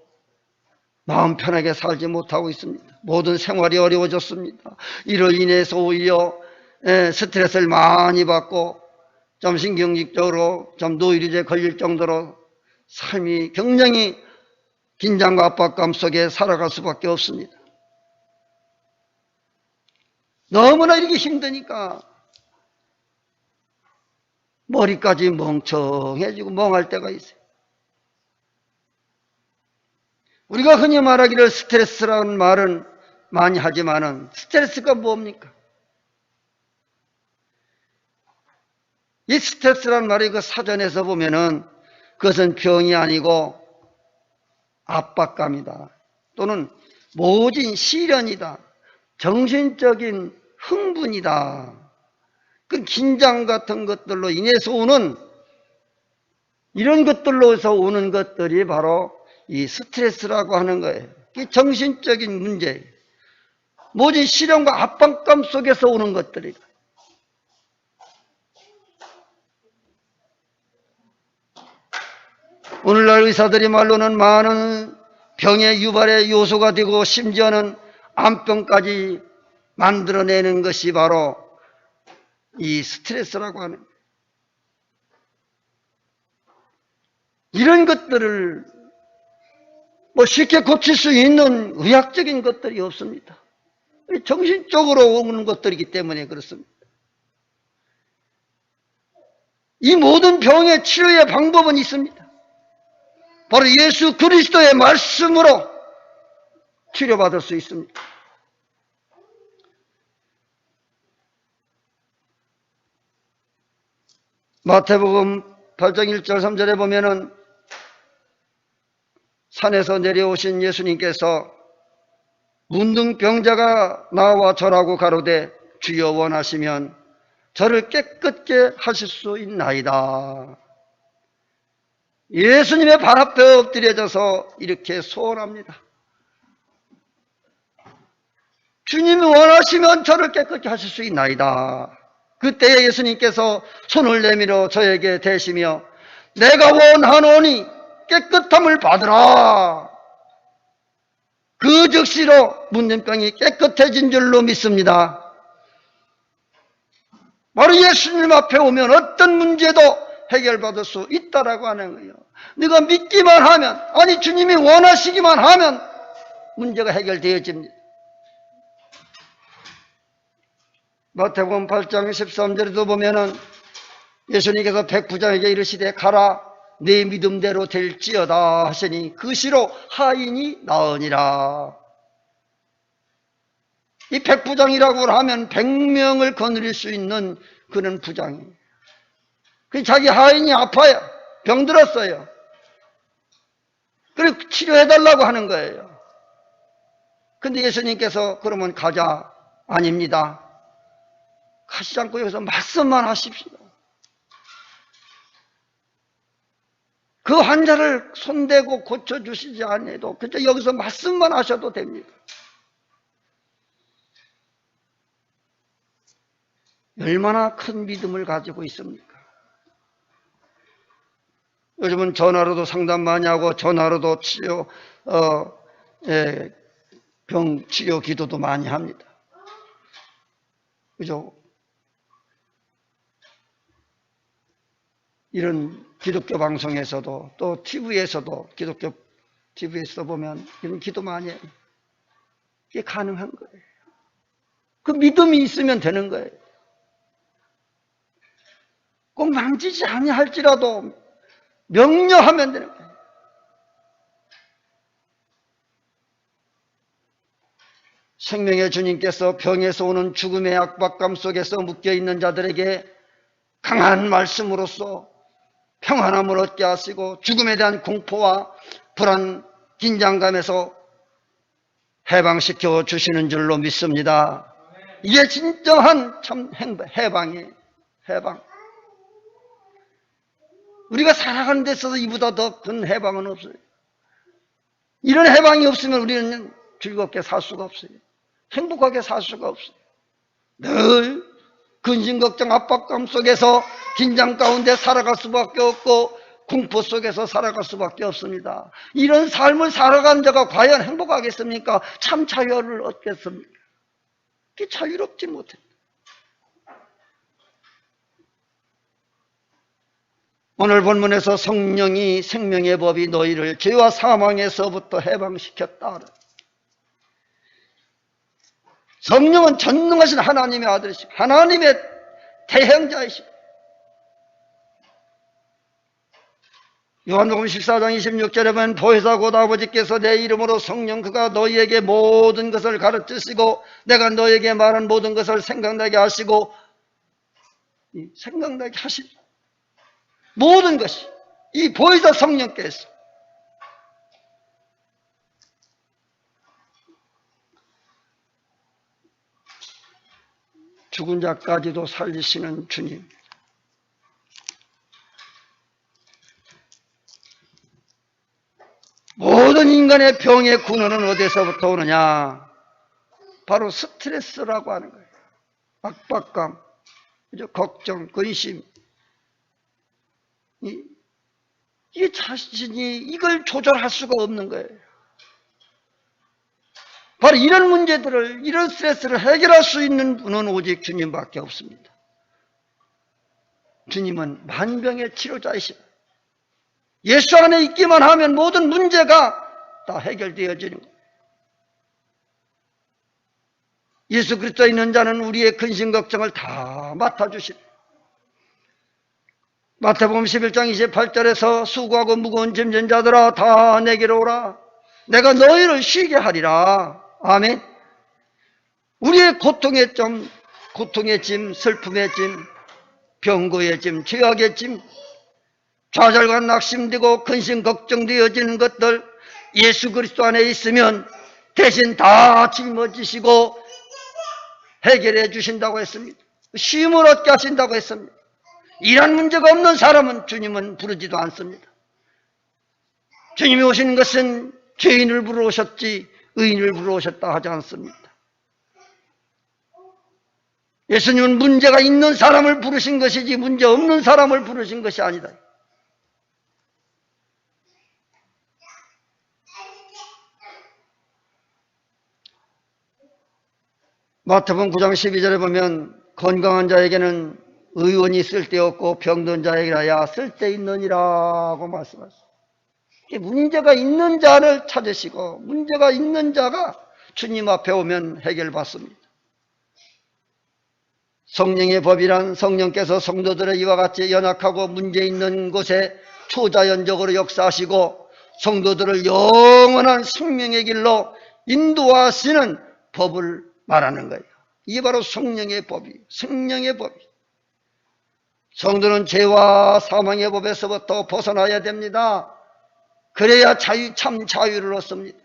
마음 편하게 살지 못하고 있습니다. 모든 생활이 어려워졌습니다. 이로 인해서 오히려 스트레스를 많이 받고 좀 신경질적으로 좀 노이로제 걸릴 정도로 삶이 굉장히 긴장과 압박감 속에 살아갈 수밖에 없습니다. 너무나 이렇게 힘드니까 머리까지 멍청해지고 멍할 때가 있어요. 우리가 흔히 말하기를 스트레스라는 말은 많이 하지만은 스트레스가 뭡니까? 이 스트레스라는 말이 그 사전에서 보면은 그것은 병이 아니고 압박감이다. 또는 모진 시련이다. 정신적인 흥분이다. 그 긴장 같은 것들로 인해서 오는, 이런 것들로서 오는 것들이 바로 이 스트레스라고 하는 거예요. 이 정신적인 문제, 모진 시련과 압박감 속에서 오는 것들이다. 오늘날 의사들이 말로는 많은 병의 유발의 요소가 되고 심지어는 암병까지 만들어내는 것이 바로 이 스트레스라고 하는, 이런 것들을 뭐 쉽게 고칠 수 있는 의학적인 것들이 없습니다. 정신적으로 오는 것들이기 때문에 그렇습니다. 이 모든 병의 치료의 방법은 있습니다. 바로 예수 그리스도의 말씀으로 치료받을 수 있습니다. 마태복음 8장 1절 3절에 보면은 산에서 내려오신 예수님께서 문둥병자가 나와 절하고 가로되 주여 원하시면 저를 깨끗게 하실 수 있나이다. 예수님의 발 앞에 엎드려져서 이렇게 소원합니다. 주님이 원하시면 저를 깨끗게 하실 수 있나이다. 그때 예수님께서 손을 내밀어 저에게 대시며 내가 원하노니 깨끗함을 받으라. 그 즉시로 문둥병이 깨끗해진 줄로 믿습니다. 바로 예수님 앞에 오면 어떤 문제도 해결받을 수 있다라고 하는 거예요. 네가 믿기만 하면, 아니 주님이 원하시기만 하면 문제가 해결되어집니다. 마태복음 8장 13절에도 보면은 예수님께서 백부장에게 이르시되 가라 내 믿음대로 될지어다 하시니 그 시로 하인이 나으니라. 이 백부장이라고 하면 100명을 거느릴 수 있는 그런 부장이에요. 그 자기 하인이 아파요. 병들었어요. 그리고 치료해달라고 하는 거예요. 근데 예수님께서 그러면 가자. 아닙니다. 가시지 않고 여기서 말씀만 하십시오. 그 환자를 손대고 고쳐주시지 않아도 그저 여기서 말씀만 하셔도 됩니다. 얼마나 큰 믿음을 가지고 있습니까? 요즘은 전화로도 상담 많이 하고 전화로도 병 치료 기도도 많이 합니다. 그죠? 이런 기독교 방송에서도 또 TV에서도 기독교 TV에서 보면 이런 기도 많이 해요. 이게 가능한 거예요. 그 믿음이 있으면 되는 거예요. 꼭 만지지 아니할지라도 명료하면 되는 거예요. 생명의 주님께서 병에서 오는 죽음의 압박감 속에서 묶여있는 자들에게 강한 말씀으로써 평안함을 얻게 하시고 죽음에 대한 공포와 불안, 긴장감에서 해방시켜 주시는 줄로 믿습니다. 이게 진정한 참 해방이에요. 해방. 우리가 살아가는 데 있어서 이보다 더 큰 해방은 없어요. 이런 해방이 없으면 우리는 즐겁게 살 수가 없어요. 행복하게 살 수가 없어요. 늘 근심, 걱정, 압박감 속에서 긴장 가운데 살아갈 수밖에 없고 공포 속에서 살아갈 수밖에 없습니다. 이런 삶을 살아간 자가 과연 행복하겠습니까? 참 자유를 얻겠습니까? 그게 자유롭지 못해. 오늘 본문에서 성령이 생명의 법이 너희를 죄와 사망에서부터 해방시켰다. 성령은 전능하신 하나님의 아들이시고 하나님의 대행자이시고 요한복음 14장 26절에 보면 보혜사 곧 아버지께서 내 이름으로 성령 그가 너희에게 모든 것을 가르치시고 내가 너희에게 말한 모든 것을 생각나게 하시고 생각나게 하시고 모든 것이 이 보혜사 성령께서 죽은 자까지도 살리시는 주님. 모든 인간의 병의 근원은 어디서부터 오느냐? 바로 스트레스라고 하는 거예요. 압박감, 걱정, 근심. 이 자신이 이걸 조절할 수가 없는 거예요. 바로 이런 문제들을, 이런 스트레스를 해결할 수 있는 분은 오직 주님밖에 없습니다. 주님은 만병의 치료자이십니다. 예수 안에 있기만 하면 모든 문제가 다 해결되어지는 거예요. 예수 그리스도에 있는 자는 우리의 근심 걱정을 다 맡아주십니다. 마태복음 11장 28절에서 수고하고 무거운 짐진 자들아 다 내게로 오라. 내가 너희를 쉬게 하리라. 아멘. 우리의 고통의 짐, 슬픔의 짐, 병고의 짐, 죄악의 짐, 좌절과 낙심되고 근심 걱정되어지는 것들 예수 그리스도 안에 있으면 대신 다 짊어지시고 해결해 주신다고 했습니다. 쉼을 얻게 하신다고 했습니다. 이런 문제가 없는 사람은 주님은 부르지도 않습니다. 주님이 오신 것은 죄인을 부르러 오셨지 의인을 부르러 오셨다 하지 않습니다. 예수님은 문제가 있는 사람을 부르신 것이지 문제 없는 사람을 부르신 것이 아니다. 마태복음 9장 12절에 보면 건강한 자에게는 의원이 쓸데없고 병든 자에게야 쓸데있느니라고 말씀하셨어요. 문제가 있는 자를 찾으시고 문제가 있는 자가 주님 앞에 오면 해결받습니다. 성령의 법이란 성령께서 성도들의 이와 같이 연약하고 문제 있는 곳에 초자연적으로 역사하시고 성도들을 영원한 생명의 길로 인도하시는 법을 말하는 거예요. 이게 바로 성령의 법이, 생명의 법이. 성도는 죄와 사망의 법에서부터 벗어나야 됩니다. 그래야 참 자유를 얻습니다.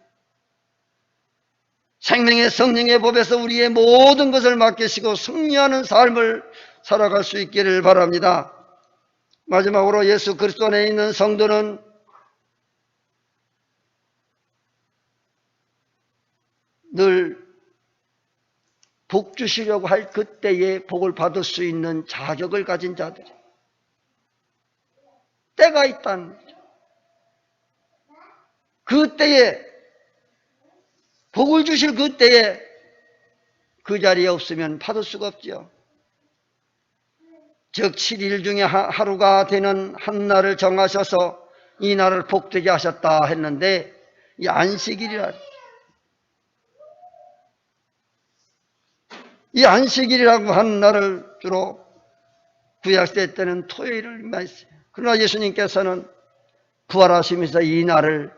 생명의 성령의 법에서 우리의 모든 것을 맡기시고 승리하는 삶을 살아갈 수 있기를 바랍니다. 마지막으로 예수 그리스도 안에 있는 성도는 늘 복 주시려고 할 그때에 복을 받을 수 있는 자격을 가진 자들이 때가 있다는 거죠. 그때에 복을 주실 그때에 그 자리에 없으면 받을 수가 없죠. 즉 7일 중에 하루가 되는 한 날을 정하셔서 이 날을 복되게 하셨다 했는데 이 안식일이라 이 안식일이라고 하는 날을 주로 구약시대 때는 토요일을 말했어요. 그러나 예수님께서는 부활하시면서 이 날을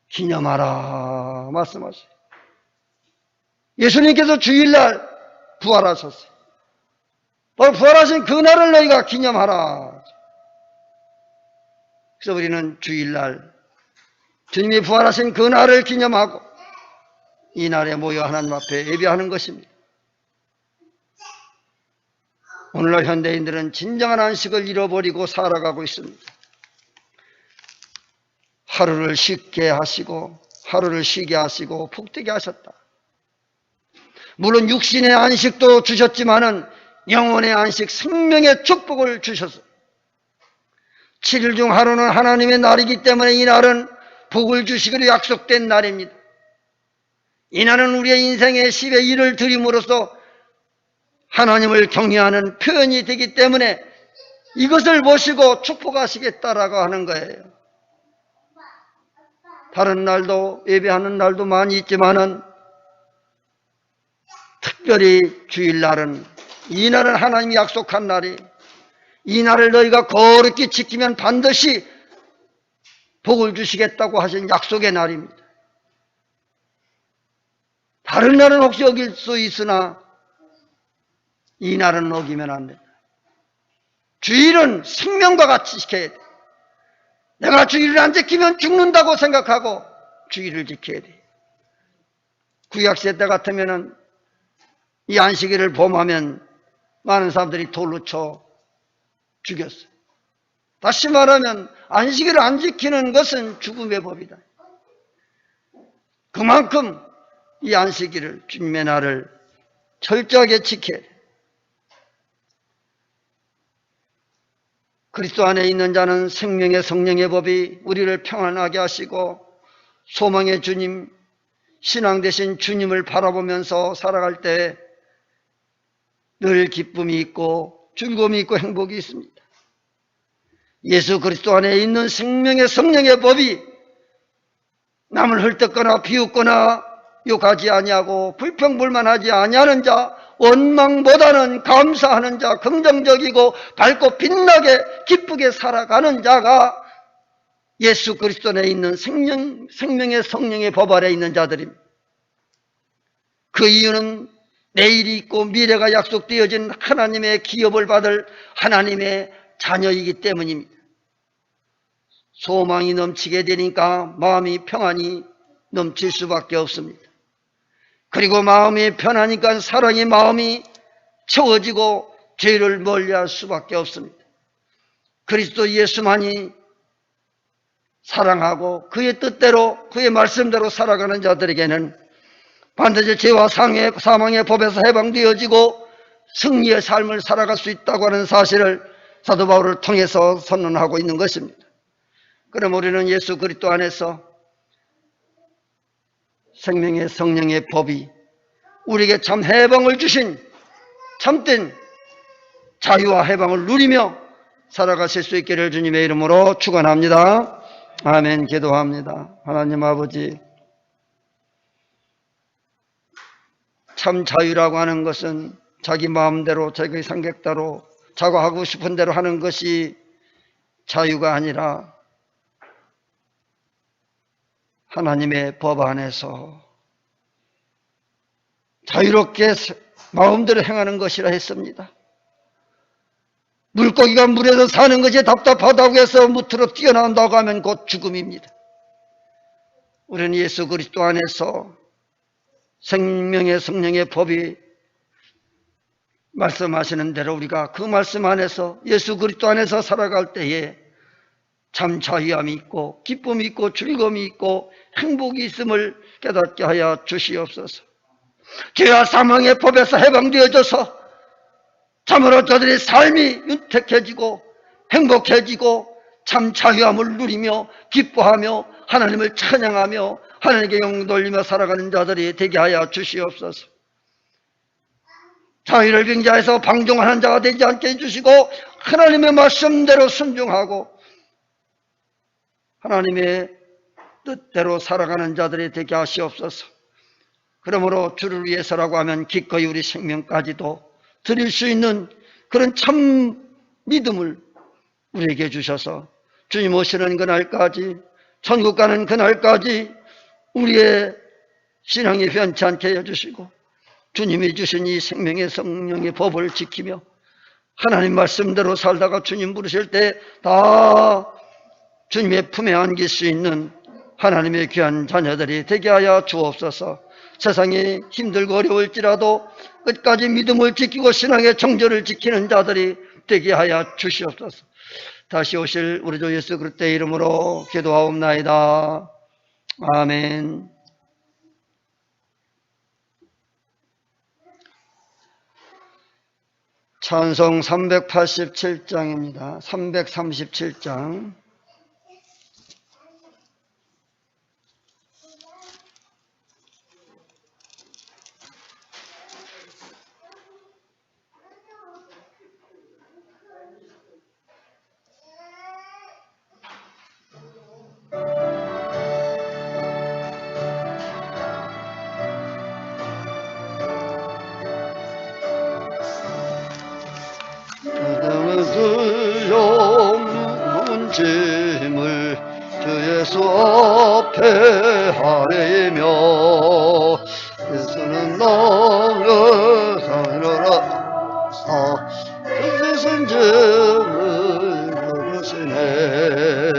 기념하라 말씀하세요. 예수님께서 주일날 부활하셨어요. 바로 부활하신 그날을 너희가 기념하라. 그래서 우리는 주일날 주님이 부활하신 그날을 기념하고 이 날에 모여 하나님 앞에 예배하는 것입니다. 오늘날 현대인들은 진정한 안식을 잃어버리고 살아가고 있습니다. 하루를 쉽게 하시고 하루를 쉬게 하시고 푹 뜨게 하셨다. 물론 육신의 안식도 주셨지만은 영혼의 안식, 생명의 축복을 주셨어요. 7일 중 하루는 하나님의 날이기 때문에 이 날은 복을 주시기로 약속된 날입니다. 이 날은 우리의 인생의 10의 1을 드림으로써 하나님을 경외하는 표현이 되기 때문에 이것을 보시고 축복하시겠다라고 하는 거예요. 다른 날도 예배하는 날도 많이 있지만은 특별히 주일날은 이 날은 하나님이 약속한 날이, 이 날을 너희가 거룩히 지키면 반드시 복을 주시겠다고 하신 약속의 날입니다. 다른 날은 혹시 어길 수 있으나 이 날은 어기면 안 된다. 주일은 생명과 같이 지켜야 돼. 내가 주일을 안 지키면 죽는다고 생각하고 주일을 지켜야 돼. 구약시대 때 같으면은 이 안식일을 범하면 많은 사람들이 돌로 쳐 죽였어요. 다시 말하면 안식일을 안 지키는 것은 죽음의 법이다. 그만큼 이 안식일을, 주님의 날을 철저하게 지켜야 돼. 그리스도 안에 있는 자는 생명의 성령의 법이 우리를 평안하게 하시고 소망의 주님, 신앙 대신 주님을 바라보면서 살아갈 때 늘 기쁨이 있고 즐거움이 있고 행복이 있습니다. 예수 그리스도 안에 있는 생명의 성령의 법이 남을 헐뜯거나 비웃거나 욕하지 아니하고 불평불만하지 아니하는 자, 원망보다는 감사하는 자, 긍정적이고 밝고 빛나게 기쁘게 살아가는 자가 예수 그리스도 안에 있는 생명의 성령의 법 아래 있는 자들입니다. 그 이유는 내일이 있고 미래가 약속되어진 하나님의 기업을 받을 하나님의 자녀이기 때문입니다. 소망이 넘치게 되니까 마음이 평안이 넘칠 수밖에 없습니다. 그리고 마음이 편하니까 사랑의 마음이 채워지고 죄를 멀리할 수밖에 없습니다. 그리스도 예수만이 사랑하고 그의 뜻대로 그의 말씀대로 살아가는 자들에게는 반드시 죄와 사망의 법에서 해방되어지고 승리의 삶을 살아갈 수 있다고 하는 사실을 사도 바울을 통해서 선언하고 있는 것입니다. 그럼 우리는 예수 그리스도 안에서 생명의 성령의 법이 우리에게 참 해방을 주신 참된 자유와 해방을 누리며 살아가실 수 있기를 주님의 이름으로 축원합니다. 아멘. 기도합니다. 하나님 아버지, 참 자유라고 하는 것은 자기 마음대로 자기 생각대로 자가 하고 싶은 대로 하는 것이 자유가 아니라 하나님의 법 안에서 자유롭게 마음대로 행하는 것이라 했습니다. 물고기가 물에서 사는 것이 답답하다고 해서 무트로 뛰어나온다고 하면 곧 죽음입니다. 우리는 예수 그리스도 안에서 생명의 성령의 법이 말씀하시는 대로 우리가 그 말씀 안에서 예수 그리스도 안에서 살아갈 때에 참 자유함이 있고 기쁨이 있고 즐거움이 있고 행복이 있음을 깨닫게 하여 주시옵소서. 죄와 사망의 법에서 해방되어져서 참으로 저들의 삶이 윤택해지고 행복해지고 참 자유함을 누리며 기뻐하며 하나님을 찬양하며 하나님께 영광 돌리며 살아가는 자들이 되게 하여 주시옵소서. 자유를 빙자해서 방종하는 자가 되지 않게 해주시고 하나님의 말씀대로 순종하고 하나님의 뜻대로 살아가는 자들이 되게 하시옵소서. 그러므로 주를 위해서라고 하면 기꺼이 우리 생명까지도 드릴 수 있는 그런 참 믿음을 우리에게 주셔서 주님 오시는 그날까지, 천국 가는 그날까지 우리의 신앙이 변치 않게 해주시고 주님이 주신 이 생명의 성령의 법을 지키며 하나님 말씀대로 살다가 주님 부르실 때 다 주님의 품에 안길 수 있는 하나님의 귀한 자녀들이 되게 하여 주옵소서. 세상이 힘들고 어려울지라도 끝까지 믿음을 지키고 신앙의 정절을 지키는 자들이 되게 하여 주시옵소서. 다시 오실 우리 주 예수 그리스도의 이름으로 기도하옵나이다. 아멘. 찬송 387장입니다. 337장. 두려운 짐을 주 예수 앞에 하리며 예수는 나를 살려라 그 세상 짐을 져주시네.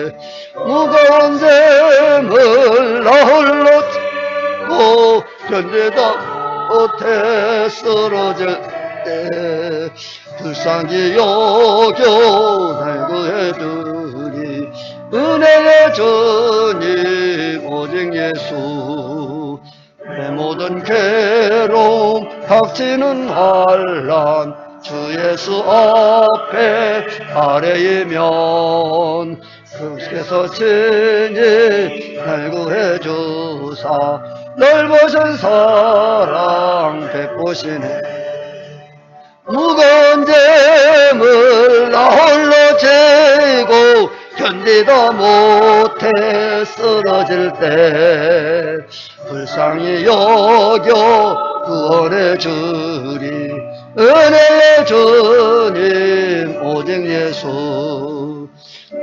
무거운 짐을 나 홀로 지고 견디다 못해 쓰러질 때 불쌍히 여겨 날 구해주니 은혜의 주님 오직 예수. 내 모든 괴로움 닥치는 환난 주 예수 앞에 아뢰이면 그께서 친히 날 구해주사 넓으신 사랑 베푸시네. 무거운 짐을 나 홀로 지고 견디다 못해 쓰러질 때 불쌍히 여겨 구원해 주리 은혜의 주님 오직 예수.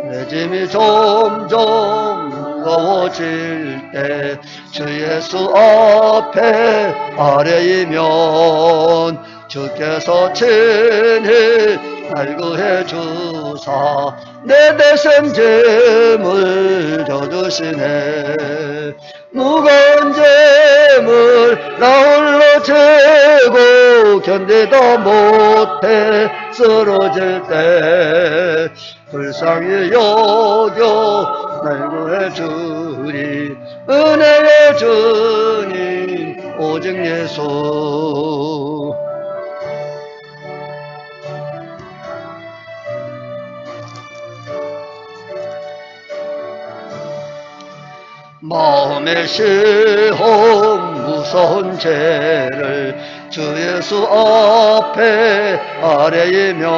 내 짐이 점점 무거워질 때 주 예수 앞에 아뢰이면 주께서 친히 날 구해주사 내 대신 짐을 져주시네. 무거운 짐을 나 홀로 지고 견디다 못해 쓰러질 때 불쌍히 여겨 날 구해주리 은혜의 주님 오직 예수. 마음의 시험 무서운 죄를 주 예수 앞에 아뢰이면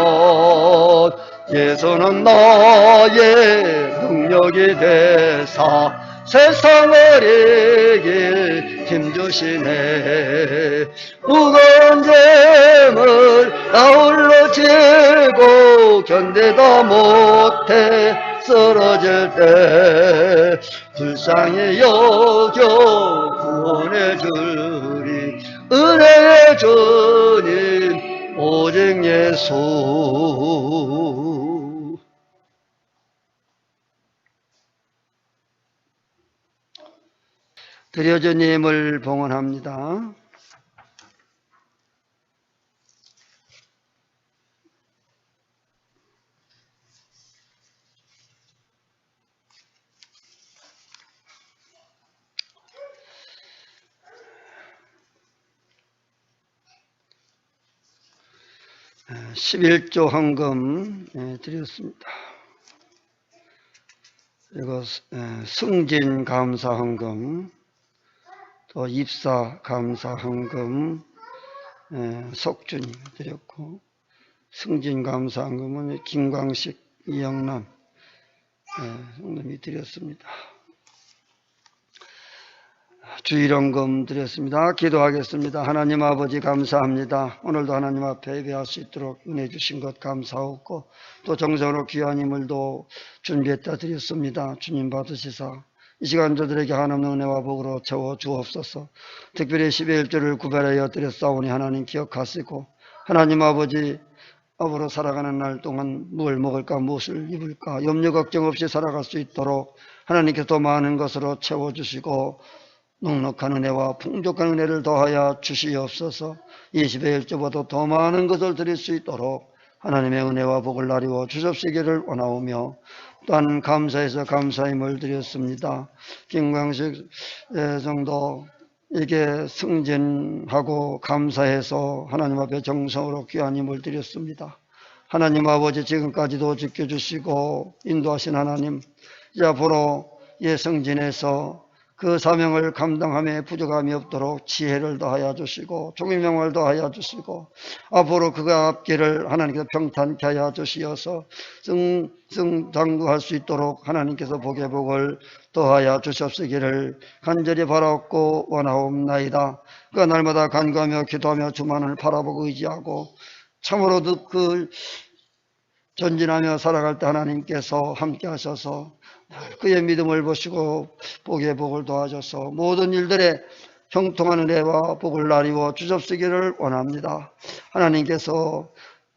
예수는 나의 능력이 되사 세상을 이길 힘주시네. 무거운 짐을 나 홀로 지고 견디다 못해 쓰러질 때 불쌍히 여겨 구원해 주리 은혜의 주님 오직 예수. 드려진 힘을 봉헌합니다. 네, 11조 헌금 드렸습니다. 그리고 승진 감사 헌금, 또 입사 감사 헌금 석준이 드렸고, 승진 감사 헌금은 김광식, 이영남 성도님이 드렸습니다. 주일헌금 드렸습니다. 기도하겠습니다. 하나님 아버지 감사합니다. 오늘도 하나님 앞에 예배할 수 있도록 은혜 주신 것 감사하고 또 정성으로 귀한 인물도 준비했다 드렸습니다. 주님 받으시사 이 시간 저들에게 한없는 은혜와 복으로 채워 주옵소서. 특별히 12일 주를 구별하여 드렸사오니 하나님 기억하시고, 하나님 아버지 앞으로 살아가는 날 동안 뭘 먹을까 무엇을 입을까 염려 걱정 없이 살아갈 수 있도록 하나님께서 더 많은 것으로 채워주시고 넉넉한 은혜와 풍족한 은혜를 더하여 주시옵소서. 20의 일주보다 더 많은 것을 드릴 수 있도록 하나님의 은혜와 복을 나리워 주옵시기를 원하오며, 또한 감사해서 감사임을 드렸습니다. 김광식 정도 이게 승진하고 감사해서 하나님 앞에 정성으로 귀한 힘을 드렸습니다. 하나님 아버지 지금까지도 지켜주시고 인도하신 하나님, 이제 앞으로 승진해서 그 사명을 감당함에 부족함이 없도록 지혜를 더하여 주시고 총명을 더하여 주시고 앞으로 그가 앞길을 하나님께서 평탄케 하여 주시어서 승장구할 수 있도록 하나님께서 복의 복을 더하여 주시옵시기를 간절히 바라옵고 원하옵나이다. 그가 날마다 간구하며 기도하며 주만을 바라보고 의지하고 참으로 그 전진하며 살아갈 때 하나님께서 함께 하셔서 그의 믿음을 보시고 복의 복을 도와줘서 모든 일들에 형통한 은혜와 복을 나리워 주옵시기를 원합니다. 하나님께서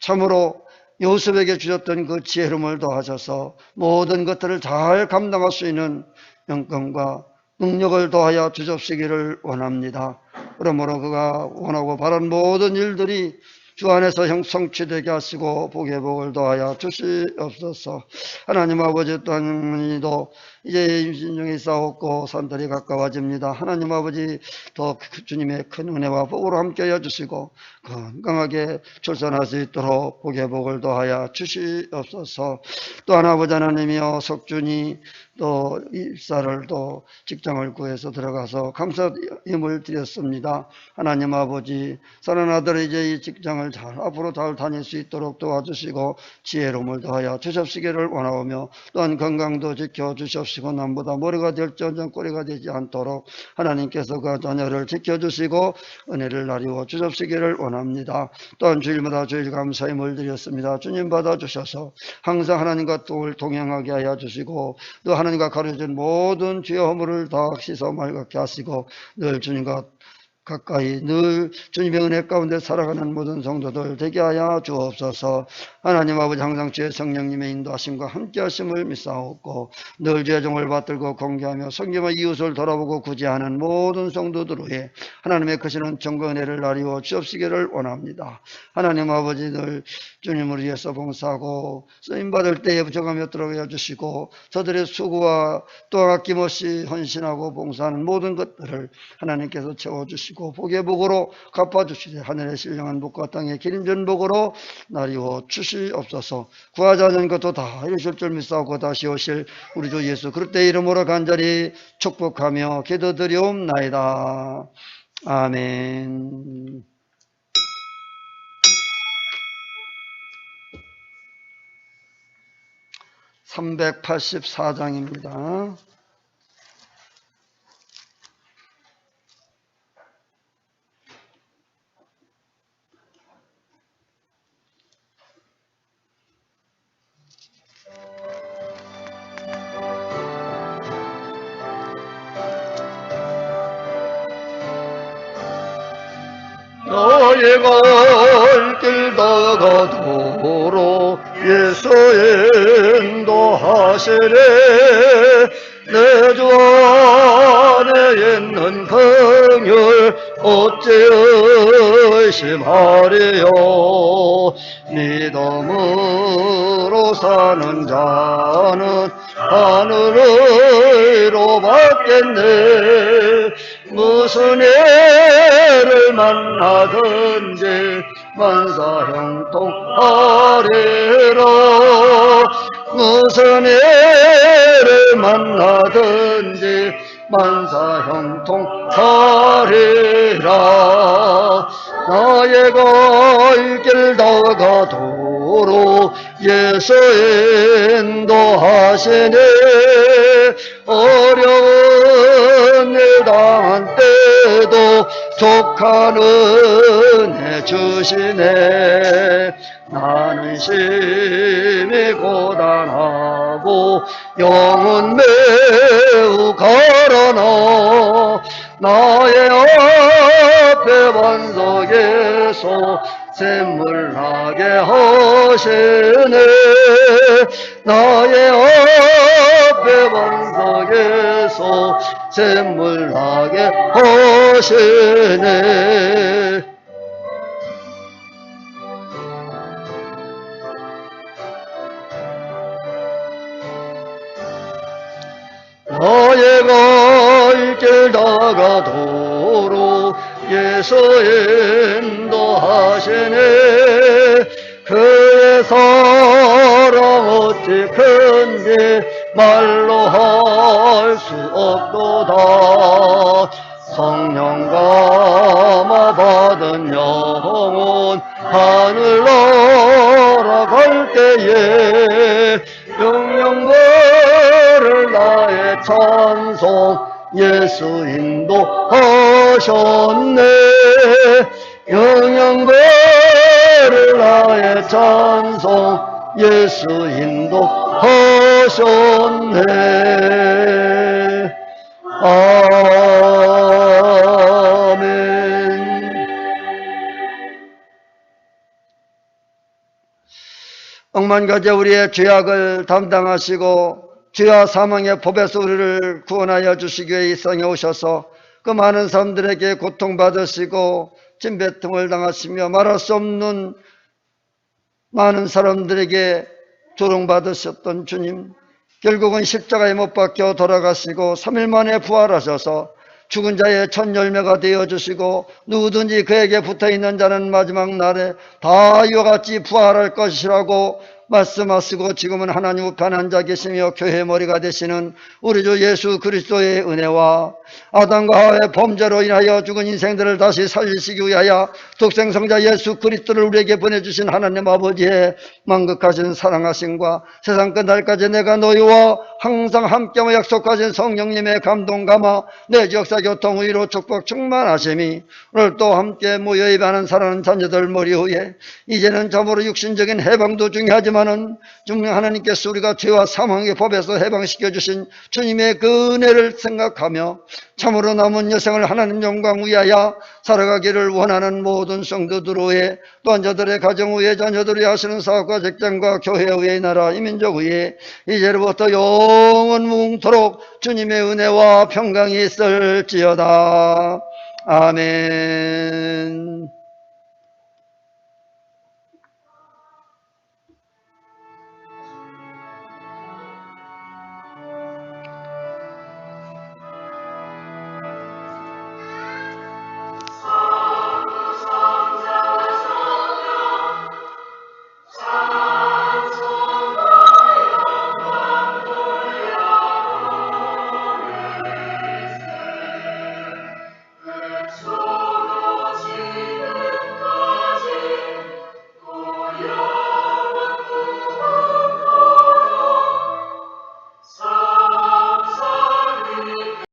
참으로 요셉에게 주셨던 그 지혜로움을 더하셔서 모든 것들을 잘 감당할 수 있는 영광과 능력을 더하여 주옵시기를 원합니다. 그러므로 그가 원하고 바란 모든 일들이 주 안에서 성취되게 하시고 복의 복을 더하여 주시옵소서. 하나님 아버지, 또한도 이제 임신 중에 싸웠고 산들이 가까워집니다. 하나님 아버지, 더 주님의 큰 은혜와 복으로 함께하여 주시고 건강하게 출산할 수 있도록 복의 복을 더하여 주시옵소서. 또한 아버지 하나님이여, 석준이 또 입사를 또 직장을 구해서 들어가서 감사 힘을 드렸습니다. 하나님 아버지, 사랑하는 아들이 이제 이 직장을 앞으로 잘 다닐 수 있도록 도와주시고 지혜로움을 더하여 주옵시기를 원하오며, 또한 건강도 지켜주시옵시고 남보다 머리가 될지언정 꼬리가 되지 않도록 하나님께서 그 자녀를 지켜주시고 은혜를 나리워 주옵시기를 원합니다. 또한 주일마다 주일 감사힘을 드렸습니다. 주님 받아주셔서 항상 하나님과 동행하게 하여 주시고 또 하나님과 가르쳐준 모든 죄의 허물을 다 씻어 맑게 하시고 늘 주님과 가까이 늘 주님의 은혜 가운데 살아가는 모든 성도들 되게 하여 주옵소서. 하나님 아버지, 항상 주의 성령님의 인도하심과 함께 하심을 믿사옵고 늘 주의 종을 받들고 공개하며 성경과 이웃을 돌아보고 구제하는 모든 성도들 위해 하나님의 크시는 정과 은혜를 나리워 주옵시기를 원합니다. 하나님 아버지, 늘 주님을 위해서 봉사하고 쓰임받을 때에 부족함이 없도록 하여 주시고 저들의 수고와 또 아낌없이 헌신하고 봉사하는 모든 것들을 하나님께서 채워주시고 복의 복으로 갚아주시되 하늘의 신령한 복과 땅의 기름진 복으로 나리워 주시옵소서. 구하자 하는 것도 다 이루실 줄 믿사오고 다시 오실 우리 주 예수 그리스도의 이름으로 간절히 축복하며 기도드리옵나이다. 아멘. (384장입니다) 너의 갈 길 다가도록 예수 인도하시네. 내 주 안에 있는 긍휼 어찌 의심하리요. 믿음으로 사는 자는 하늘의로 받겠네. 무슨 애를 만나든지 만사형통하리라. 무슨 애를 만나든지 만사형통하리라. 나의 갈 길 다가도록 예수 인도하시네. 어려운 일 당한 때도 족한 은혜 주시네. 나는 심히 고단하고 살고 영은 매우 가라나 나의 앞에 반석에서 샘물 나게 하시네 나의 앞에 반석에서 샘물 나게 하시네 나의 갈 길 다가도록 예수 인도하시네 그의 사랑 어찌 큰지 말로 할 수 없도다 성령 감화 받은 영혼 하늘 날아갈 때에 영영거를 나의 찬송 예수 인도하셨네 영영거를 나의 찬송 예수 인도하셨네 아멘. 억만가지 우리의 죄악을 담당하시고 죄와 사망의 법에서 우리를 구원하여 주시기 위해 이 땅에 오셔서 그 많은 사람들에게 고통받으시고 침뱉음을 당하시며 말할 수 없는 많은 사람들에게 조롱받으셨던 주님, 결국은 십자가에 못 박혀 돌아가시고 3일 만에 부활하셔서 죽은 자의 첫 열매가 되어주시고 누구든지 그에게 붙어있는 자는 마지막 날에 다 이와 같이 부활할 것이라고 말씀하시고 지금은 하나님 우편 앉아 계시며 교회의 머리가 되시는 우리 주 예수 그리스도의 은혜와 아담과 하와의 범죄로 인하여 죽은 인생들을 다시 살리시기 위하여 독생성자 예수 그리스도를 우리에게 보내주신 하나님 아버지의 만극하신 사랑하심과 세상 끝날까지 내가 너희와 항상 함께하며 약속하신 성령님의 감동 감화 내 지역사 교통 위로 축복 충만하심이 오늘 또 함께 모여 예배하는 사랑하는 자녀들 머리 위에 이제는 참으로 육신적인 해방도 중요하지만은 하나님께서 우리가 죄와 사망의 법에서 해방시켜 주신 주님의 그 은혜를 생각하며 참으로 남은 여생을 하나님 영광 위하여 살아가기를 원하는 모든 성도들 위해 또한 저들의 가정 위에 자녀들 위해 하시는 사업과 직장과 교회 위에 나라 이민족 위에 이제로부터 영원 무궁토록 주님의 은혜와 평강이 있을지어다. 아멘.